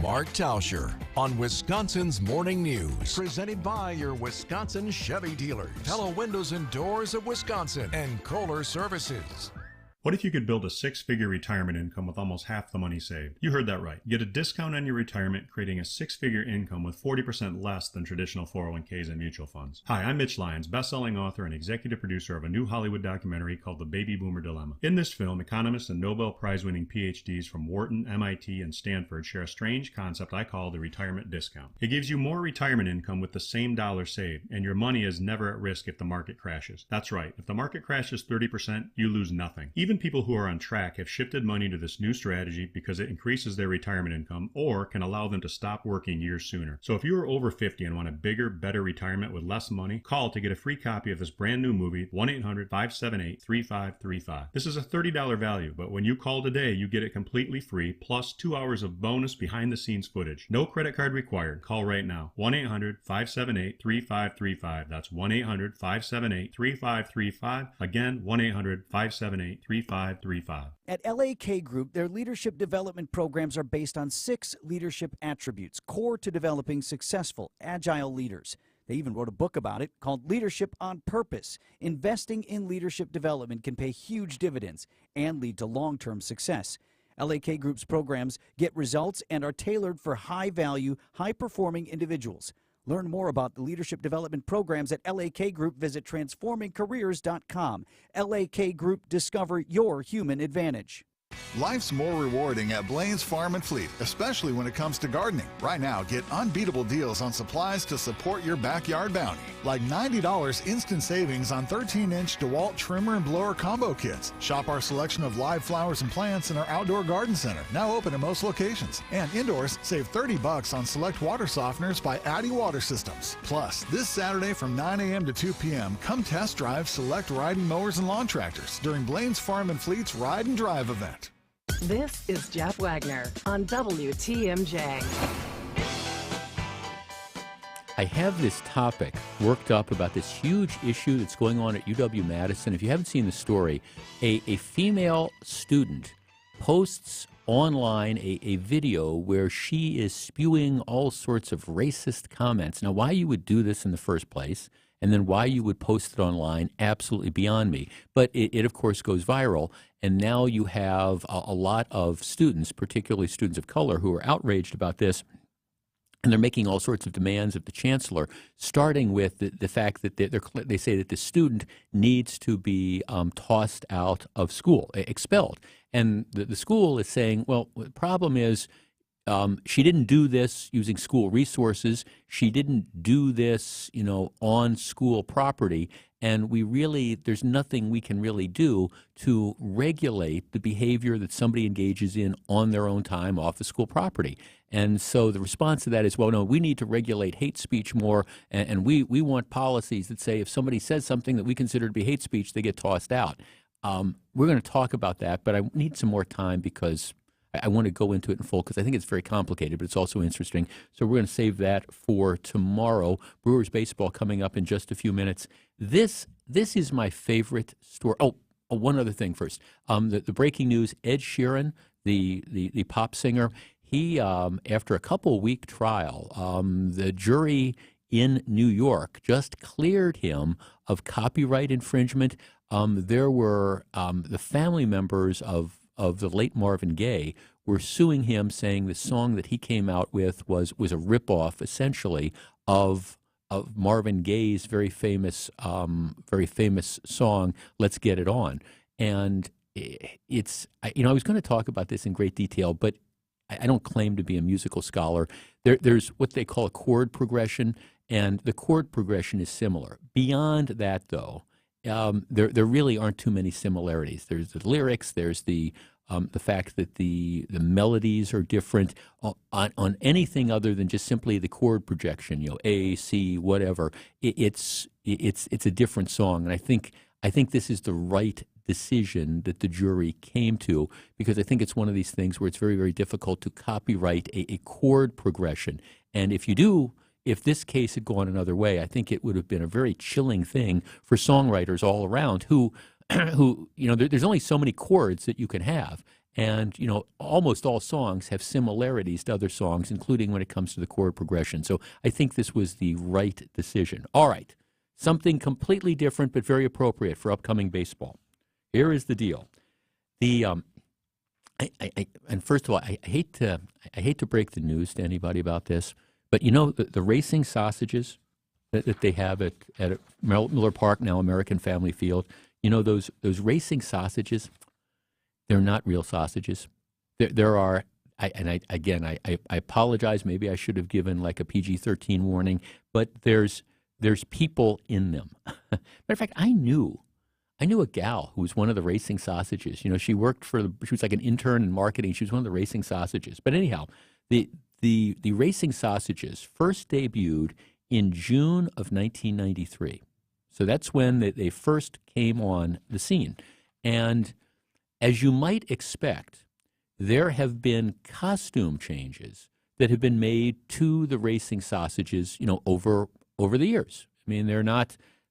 Mark Tauscher on Wisconsin's Morning News. Presented by your Wisconsin Chevy dealers. Hello Windows and Doors of Wisconsin and Kohler Services. What if you could build a six-figure retirement income with almost half the money saved? You heard that right. Get a discount on your retirement, creating a six-figure income with 40% less than traditional 401ks and mutual funds. Hi, I'm Mitch Lyons, best-selling author and executive producer of a new Hollywood documentary called The Baby Boomer Dilemma. In this film, economists and Nobel Prize-winning PhDs from Wharton, MIT, and Stanford share a strange concept I call the retirement discount. It gives you more retirement income with the same dollar saved, and your money is never at risk if the market crashes. That's right. If the market crashes 30%, you lose nothing. Even people who are on track have shifted money to this new strategy because it increases their retirement income or can allow them to stop working years sooner. So if you are over 50 and want a bigger, better retirement with less money, call to get a free copy of this brand new movie, 1-800-578-3535. This is a $30 value, but when you call today, you get it completely free, plus 2 hours of bonus behind-the-scenes footage. No credit card required. Call right now. 1-800-578-3535. That's 1-800-578-3535. Again, 1-800-578-3535. At LAK Group, their leadership development programs are based on 6 leadership attributes, core to developing successful, agile leaders. They even wrote a book about it called Leadership on Purpose. Investing in leadership development can pay huge dividends and lead to long-term success. LAK Group's programs get results and are tailored for high-value, high-performing individuals. Learn more about the leadership development programs at LAK Group. Visit transformingcareers.com. LAK Group, discover your human advantage. Life's more rewarding at Blaine's Farm and Fleet, especially when it comes to gardening. Right now, get unbeatable deals on supplies to support your backyard bounty. Like $90 instant savings on 13-inch DeWalt trimmer and blower combo kits. Shop our selection of live flowers and plants in our outdoor garden center, now open in most locations. And indoors, save $30 on select water softeners by Addy Water Systems. Plus, this Saturday from 9 a.m. to 2 p.m., come test drive select riding mowers and lawn tractors during Blaine's Farm and Fleet's Ride and Drive event. This is Jeff Wagner on WTMJ. I have this topic worked up about this huge issue that's going on at UW-Madison. If you haven't seen the story, a female student posts online a video where she is spewing all sorts of racist comments. Now, why you would do this in the first place, and then why you would post it online, absolutely beyond me. But it of course, goes viral, and now you have a lot of students, particularly students of color, who are outraged about this. And they're making all sorts of demands of the chancellor, starting with the fact that they say that the student needs to be tossed out of school, expelled. And the school is saying, well, the problem is She didn't do this using school resources. She didn't do this, on school property. And there's nothing we can really do to regulate the behavior that somebody engages in on their own time off the school property. And so the response to that is, well, no, we need to regulate hate speech more, and we want policies that say if somebody says something that we consider to be hate speech, they get tossed out. We're going to talk about that, but I need some more time because I want to go into it in full because I think it's very complicated, but it's also interesting. So we're going to save that for tomorrow. Brewers baseball coming up in just a few minutes. This is my favorite story. Oh, one other thing first. The breaking news: Ed Sheeran, the pop singer, he after a couple-week trial, the jury in New York just cleared him of copyright infringement. There were the family members of the late Marvin Gaye were suing him, saying the song that he came out with was a ripoff, essentially, of Marvin Gaye's very famous song, "Let's Get It On." And I was going to talk about this in great detail, but I don't claim to be a musical scholar. There's what they call a chord progression, and the chord progression is similar. Beyond that, though, there really aren't too many similarities. There's the lyrics, there's the fact that the melodies are different on anything other than just simply the chord projection. A, C, whatever. It's a different song, and I think this is the right decision that the jury came to, because I think it's one of these things where it's very, very difficult to copyright a chord progression. And if this case had gone another way, I think it would have been a very chilling thing for songwriters all around who there's only so many chords that you can have. And, almost all songs have similarities to other songs, including when it comes to the chord progression. So I think this was the right decision. All right. Something completely different, but very appropriate for upcoming baseball. Here is the deal. And first of all, I hate to break the news to anybody about this, but the racing sausages that they have at Miller Park, now American Family Field, those racing sausages, they're not real sausages. There are, I apologize. Maybe I should have given like a PG-13 warning, but there's people in them. Matter of fact, I knew a gal who was one of the racing sausages. She worked she was like an intern in marketing. She was one of the racing sausages. But anyhow, the racing sausages first debuted in June of 1993. So that's when they first came on the scene. And as you might expect, there have been costume changes that have been made to the racing sausages, over the years. I mean,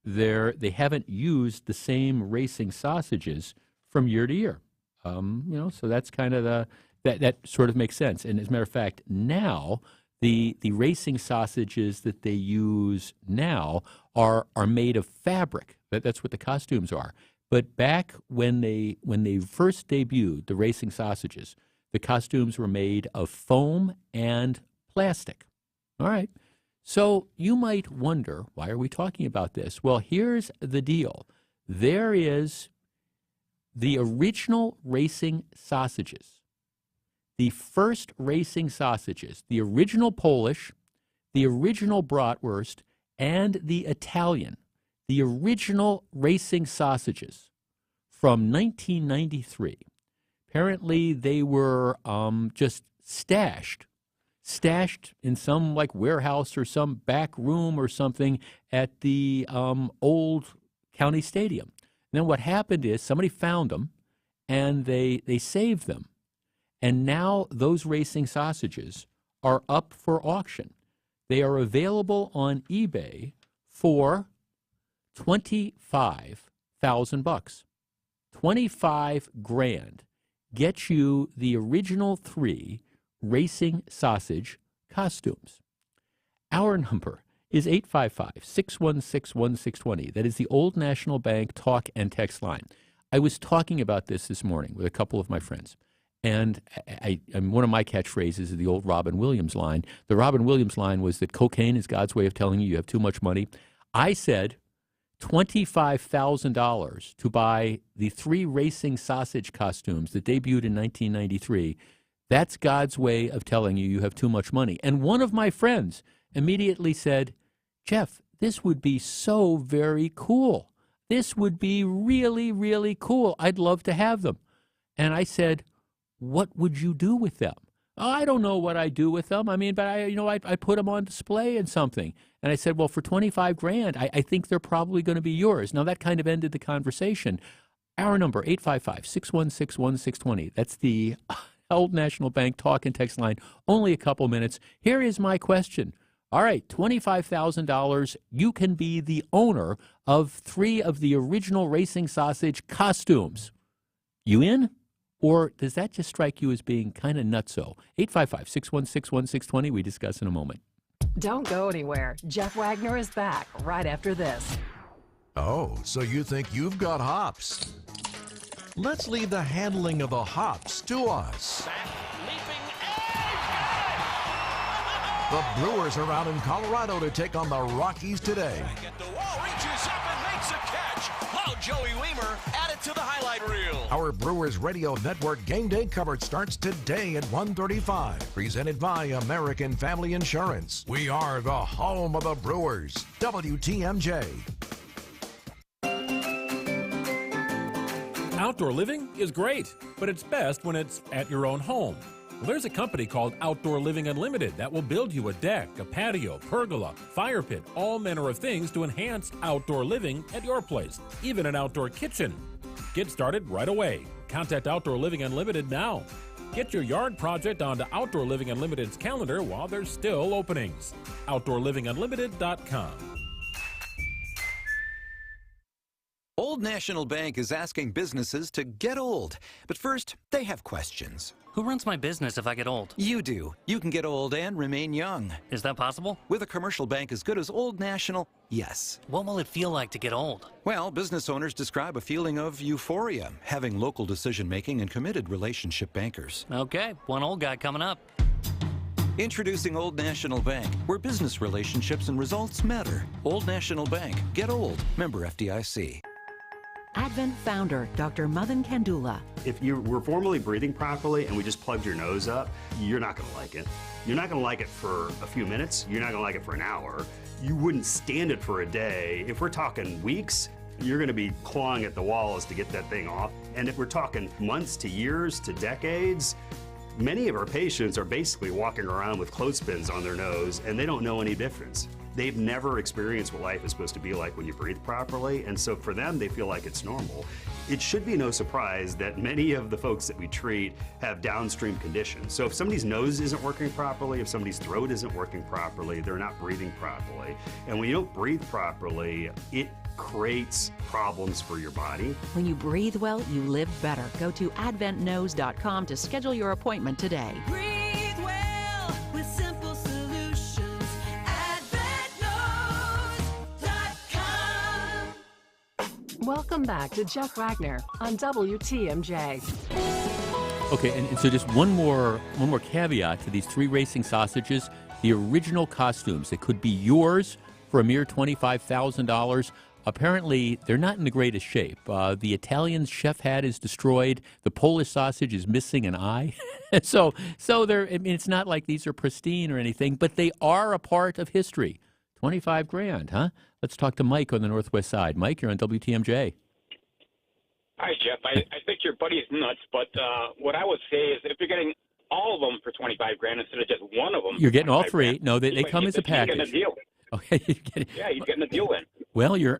they haven't used the same racing sausages from year to year. So that's kind of that sort of makes sense. And as a matter of fact, now the racing sausages that they use now are made of fabric. That's what the costumes are. But back when they first debuted the racing sausages, the costumes were made of foam and plastic. All right. So you might wonder, why are we talking about this? Well, here's the deal. There is the original racing sausages, the first racing sausages, the original Polish, the original bratwurst, and the Italian, the original racing sausages from 1993. Apparently, they were just stashed in some like warehouse or some back room or something at the old county stadium. And then what happened is somebody found them and they saved them. And now those racing sausages are up for auction. They are available on eBay for $25,000. 25 grand gets you the original 3 racing sausage costumes. Our number is 855-616-1620. That is the Old National Bank talk and text line. I was talking about this morning with a couple of my friends, and one of my catchphrases is the old Robin Williams line. The Robin Williams line was that cocaine is God's way of telling you have too much money. I said $25,000 to buy the 3 racing sausage costumes that debuted in 1993. That's God's way of telling you have too much money. And one of my friends immediately said, Jeff, this would be so very cool. This would be really, really cool. I'd love to have them. And I said, what would you do with them? Oh, I don't know what I do with them. I mean, but I put them on display and something. And I said, well, for 25 grand, I think they're probably going to be yours. Now, that kind of ended the conversation. Our number, 855-616-1620. That's the Old National Bank talk and text line. Only a couple minutes. Here is my question. All right, $25,000. You can be the owner of 3 of the original Racing Sausage costumes. You in? Or does that just strike you as being kind of nutso? 855-616-1620. We discuss in a moment. Don't go anywhere. Jeff Wagner is back right after this. Oh, so you think you've got hops? Let's leave the handling of the hops to us. The Brewers are out in Colorado to take on the Rockies today. At the wall, reaches up and makes a catch. Wow, Joey Weimer added to the highlight reel. Our Brewers Radio Network game day coverage starts today at 1:35. Presented by American Family Insurance. We are the home of the Brewers. WTMJ. Outdoor living is great, but it's best when it's at your own home. Well, there's a company called Outdoor Living Unlimited that will build you a deck, a patio, pergola, fire pit, all manner of things to enhance outdoor living at your place, even an outdoor kitchen. Get started right away. Contact Outdoor Living Unlimited now. Get your yard project onto Outdoor Living Unlimited's calendar while there's still openings. OutdoorLivingUnlimited.com. Old National Bank is asking businesses to get old. But first, they have questions. Who runs my business if I get old? You do. You can get old and remain young. Is that possible? With a commercial bank as good as Old National, yes. What will it feel like to get old? Well, business owners describe a feeling of euphoria, having local decision-making and committed relationship bankers. Okay, one old guy coming up. Introducing Old National Bank, where business relationships and results matter. Old National Bank. Get old. Member FDIC. Advent founder Dr. Madan Kandula. If you were formerly breathing properly and we just plugged your nose up, you're not going to like it. You're not going to like it for a few minutes. You're not going to like it for an hour. You wouldn't stand it for a day. If we're talking weeks, you're going to be clawing at the walls to get that thing off. And if we're talking months to years to decades, many of our patients are basically walking around with clothespins on their nose and they don't know any difference. They've never experienced what life is supposed to be like when you breathe properly, and so for them, they feel like it's normal. It should be no surprise that many of the folks that we treat have downstream conditions. So if somebody's nose isn't working properly, if somebody's throat isn't working properly, they're not breathing properly. And when you don't breathe properly, it creates problems for your body. When you breathe well, you live better. Go to adventknowes.com to schedule your appointment today. Breathe well with simple solutions. AdventKnows.com. Welcome back to Jeff Wagner on WTMJ. Okay, and so just one more caveat to these 3 racing sausages. The original costumes that could be yours for a mere $25,000. Apparently, they're not in the greatest shape. The Italian chef hat is destroyed. The Polish sausage is missing an eye. so they're. I mean, it's not like these are pristine or anything, but they are a part of history. 25 grand, huh? Let's talk to Mike on the Northwest Side. Mike, you're on WTMJ. Hi, Jeff. I think your buddy is nuts, but what I would say is if you're getting all of them for 25 grand instead of just one of them, You're getting all 3. Grand, No, they come as a package. You're getting a deal. Okay. Yeah, you're getting a deal in. Well, you're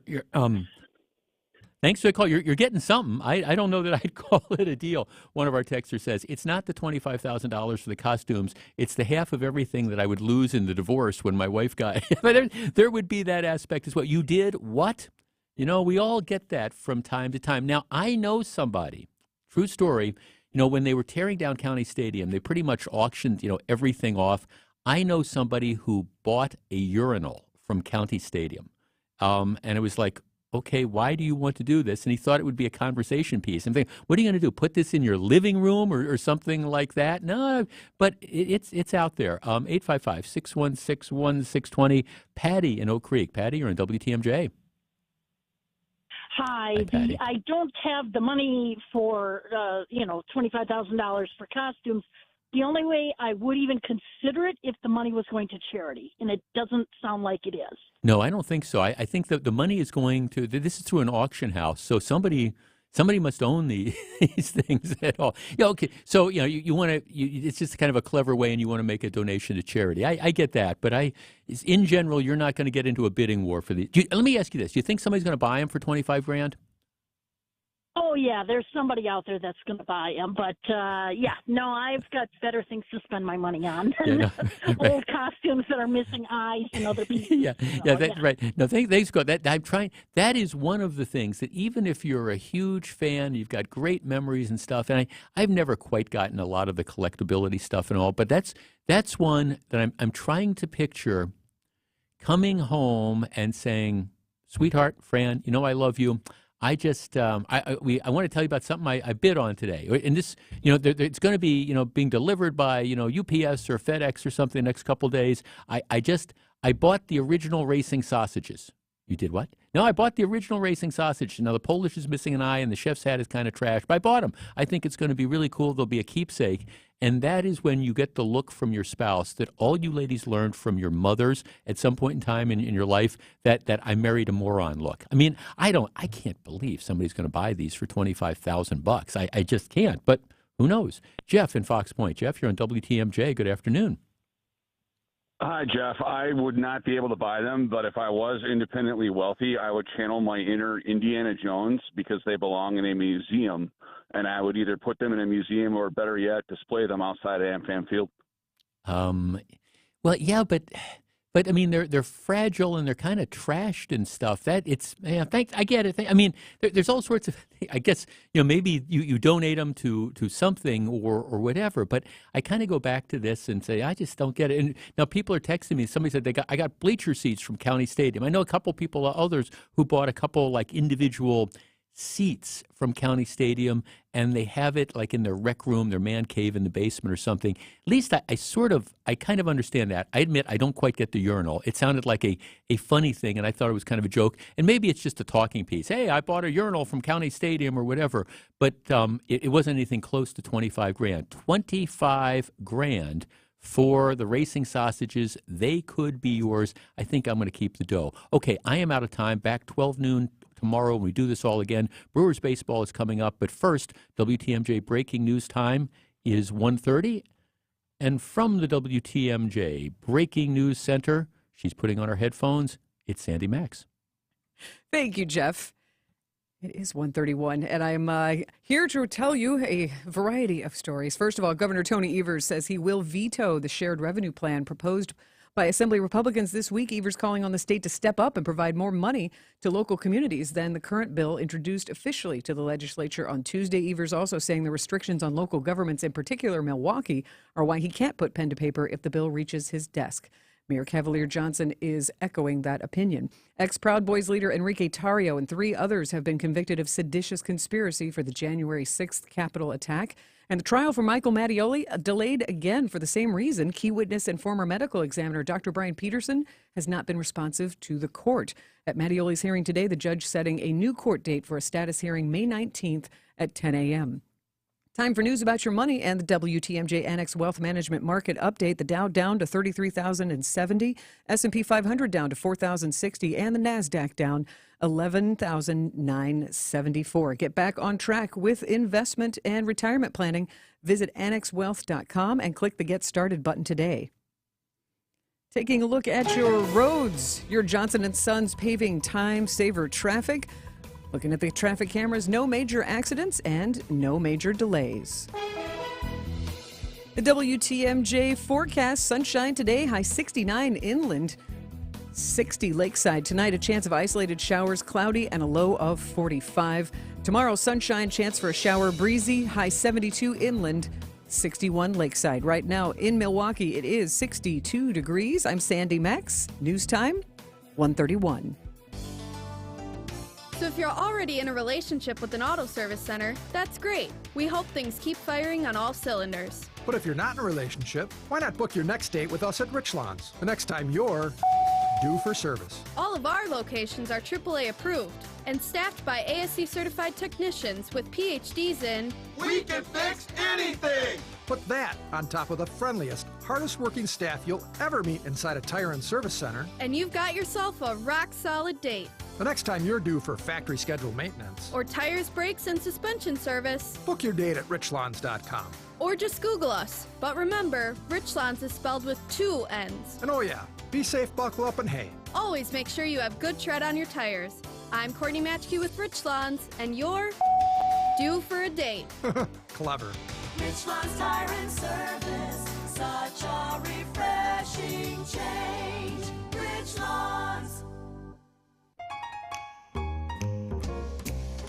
thanks for the call. You're getting something. I don't know that I'd call it a deal. One of our texters says it's not the $25,000 for the costumes. It's the half of everything that I would lose in the divorce when my wife got. But there would be that aspect as well. You did what? You know, we all get that from time to time. Now, I know somebody. True story. You know, when they were tearing down County Stadium, they pretty much auctioned, everything off. I know somebody who bought a urinal from County Stadium. And it was like, okay, why do you want to do this? And he thought it would be a conversation piece. I'm thinking, what are you going to do? Put this in your living room or something like that? No, but it's out there. 855-616-1620. Patty in Oak Creek. Patty, you're on WTMJ. Hi. Patty. I don't have the money for, $25,000 for costumes, The only way I would even consider it if the money was going to charity, and it doesn't sound like it is. No, I don't think so. I think that the money is going to, this is through an auction house, so somebody must own these things at all. Yeah, okay. So, you want to, it's just kind of a clever way, and you want to make a donation to charity. I get that, but in general, you're not going to get into a bidding war for these. Let me ask you this. Do you think somebody's going to buy them for $25,000? Oh, yeah, there's somebody out there that's going to buy them. But, I've got better things to spend my money on than old costumes that are missing eyes and other pieces. Right. No, thanks, God. That is one of the things that even if you're a huge fan, you've got great memories and stuff, and I've never quite gotten a lot of the collectability stuff and all, but that's one that I'm trying to picture coming home and saying, sweetheart, Fran, I love you. I just I want to tell you about something I bid on today, and this it's going to be being delivered by UPS or FedEx or something the next couple of days. I bought the original racing sausages. You did what? No, I bought the original racing sausage. Now the Polish is missing an eye, and the chef's hat is kind of trashed, but I bought them. I think it's going to be really cool. They'll be a keepsake. And that is when you get the look from your spouse that all you ladies learned from your mothers at some point in time in your life, that I married a moron look. I mean, I can't believe somebody's going to buy these for $25,000. I just can't, but who knows? Jeff in Fox Point. Jeff, you're on WTMJ. Good afternoon. Hi, Jeff. I would not be able to buy them, but if I was independently wealthy, I would channel my inner Indiana Jones because they belong in a museum, and I would either put them in a museum or, better yet, display them outside of AmFam Field. Well, yeah, but I mean, they're fragile and they're kind of trashed and stuff. I get it. I mean, there's all sorts of. I guess maybe you donate them to something or whatever. But I kind of go back to this and say I just don't get it. And now people are texting me. Somebody said I got bleacher seats from County Stadium. I know a couple people, others who bought a couple like individual seats from County Stadium, and they have it like in their rec room, their man cave in the basement or something. At least I kind of understand that. I admit I don't quite get the urinal. It sounded like a funny thing, and I thought it was kind of a joke. And maybe it's just a talking piece. Hey, I bought a urinal from County Stadium or whatever. But it wasn't anything close to $25,000. $25,000 for the racing sausages. They could be yours. I think I'm going to keep the dough. Okay, I am out of time. Back 12 noon tomorrow when we do this all again. Brewers baseball is coming up, but first, WTMJ breaking news time is 1:30. And from the WTMJ Breaking News Center, she's putting on her headphones. It's Sandy Max. Thank you, Jeff. It is 1:31, and I'm here to tell you a variety of stories. First of all, Governor Tony Evers says he will veto the shared revenue plan proposed by Assembly Republicans this week. Evers calling on the state to step up and provide more money to local communities than the current bill introduced officially to the legislature on Tuesday. Evers also saying the restrictions on local governments, in particular Milwaukee, are why he can't put pen to paper if the bill reaches his desk. Mayor Cavalier Johnson is echoing that opinion. Ex-Proud Boys leader Enrique Tarrio and 3 others have been convicted of seditious conspiracy for the January 6th Capitol attack. And the trial for Michael Mattioli delayed again for the same reason. Key witness and former medical examiner Dr. Brian Peterson has not been responsive to the court. At Mattioli's hearing today, the judge setting a new court date for a status hearing May 19th at 10 a.m. Time for news about your money and the WTMJ Annex Wealth Management Market Update. The Dow down to 33,070, S&P 500 down to 4,060, and the NASDAQ down 11,974. Get back on track with investment and retirement planning. Visit annexwealth.com and click the Get Started button today. Taking a look at your roads, your Johnson & Sons paving time saver traffic. Looking at the traffic cameras, no major accidents and no major delays. The WTMJ forecast, sunshine today, high 69 inland, 60 lakeside. Tonight, a chance of isolated showers, cloudy, and a low of 45. Tomorrow, sunshine, chance for a shower, breezy, high 72 inland, 61 lakeside. Right now in Milwaukee, it is 62 degrees. I'm Sandy Max. News time, 1:31. So if you're already in a relationship with an auto service center, that's great. We hope things keep firing on all cylinders. But if you're not in a relationship, why not book your next date with us at Richlands the next time you're due for service? All of our locations are AAA approved. and staffed by ASC certified technicians with PhDs in We can fix anything! Put that on top of the friendliest, hardest working staff you'll ever meet inside a tire and service center. and you've got yourself a rock-solid date. The next time you're due for factory scheduled maintenance, Or tires, brakes, and suspension service. book your date at richlawns.com. Or just Google us. But remember, Richlands is spelled with 2 N's. And oh yeah, be safe, buckle up, and hey. Always make sure you have good tread on your tires. I'm Courtney Matchkey with Richlands, and you're due for a date. Clever. Richlands Tire and Service, such a refreshing change. Richlands.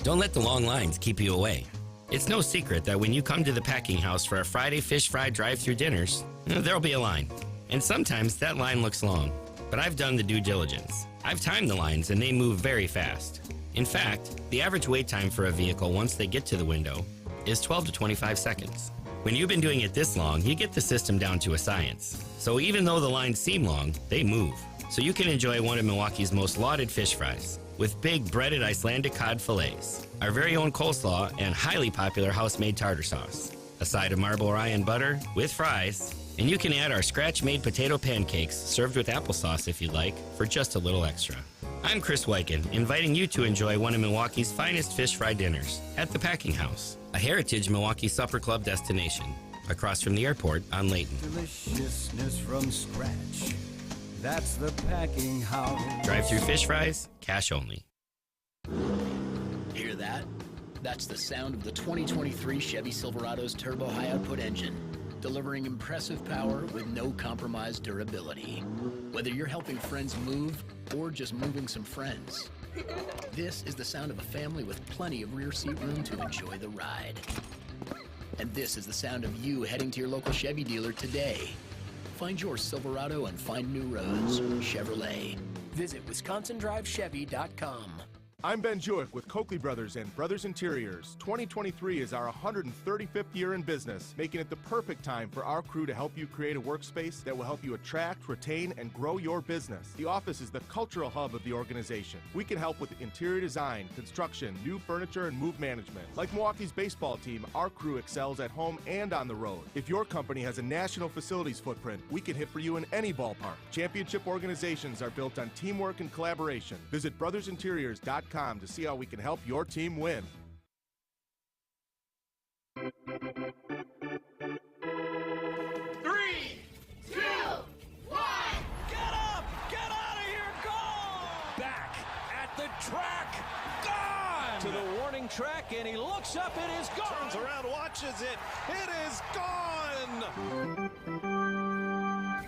Don't let the long lines keep you away. It's no secret that when you come to the packing house for a Friday fish fry drive-through dinners, there'll be a line. And sometimes that line looks long. But I've done the due diligence. I've timed the lines and they move very fast. In fact, the average wait time for a vehicle once they get to the window is 12 to 25 seconds. When you've been doing it this long, you get the system down to a science. So even though the lines seem long, they move. So you can enjoy one of Milwaukee's most lauded fish fries with big breaded Icelandic cod fillets, our very own coleslaw, and highly popular house-made tartar sauce. A side of Marble Rye butter with fries, and you can add our scratch-made potato pancakes served with applesauce if you'd like for just a little extra. I'm Chris Weichen, inviting you to enjoy one of Milwaukee's finest fish fry dinners at the Packing House, a heritage Milwaukee Supper Club destination, across from the airport on Layton. Deliciousness from scratch. That's the Packing House. Drive-through fish fries, cash only. Hear that? That's the sound of the 2023 Chevy Silverado's turbo high-output engine, delivering impressive power with no compromised durability. Whether you're helping friends move or just moving some friends, this is the sound of a family with plenty of rear seat room to enjoy the ride. And this is the sound of you heading to your local Chevy dealer today. Find your Silverado and find new roads. Chevrolet. Visit WisconsinDriveChevy.com. I'm Ben Jewick with Coakley Brothers and Brothers Interiors. 2023 is our 135th year in business, making it the perfect time for our crew to help you create a workspace that will help you attract, retain, and grow your business. The office is the cultural hub of the organization. We can help with interior design, construction, new furniture, and move management. Like Milwaukee's baseball team, our crew excels at home and on the road. If your company has a national facilities footprint, we can hit for you in any ballpark. Championship organizations are built on teamwork and collaboration. Visit brothersinteriors.com to see how we can help your team win. 3, 2, 1. Get up! Get out of here! Go! Back at the track. Gone! To the warning track, and he looks up. It is gone. Turns around, watches it. It is gone.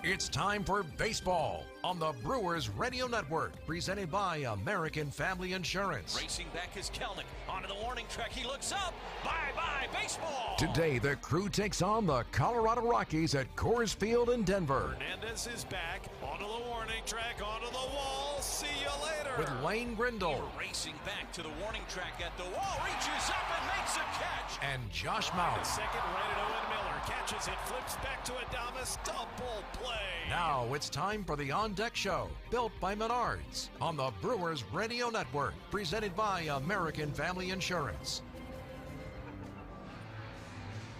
It's time for baseball on the Brewers Radio Network, presented by American Family Insurance. Racing back is Kelnick onto the warning track. He looks up. Bye-bye, baseball. Today, the crew takes on the Colorado Rockies at Coors Field in Denver. Hernandez is back onto the warning track, onto the wall. See you later. With Lane Grindle Racing back to the warning track at the wall. Reaches up and makes a catch. and Josh Mauer. Second right at Owen Miller. Catches it, flips back to Adames. Double play. Now it's time for the On Deck Show, built by Menards, on the Brewers Radio Network, presented by American Family Insurance.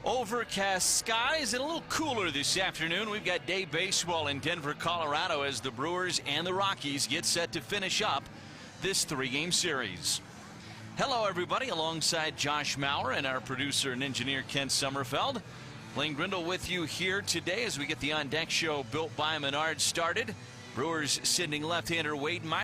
Overcast skies and a little cooler this afternoon. We've got day baseball in Denver, Colorado, as the Brewers and the Rockies get set to finish up this 3-game series. Hello, everybody, alongside Josh Mauer and our producer and engineer, Ken Sommerfeld. Lane Grindle with you here today as we get the On Deck Show built by Menards started. Brewers sending left-hander Wade Meyer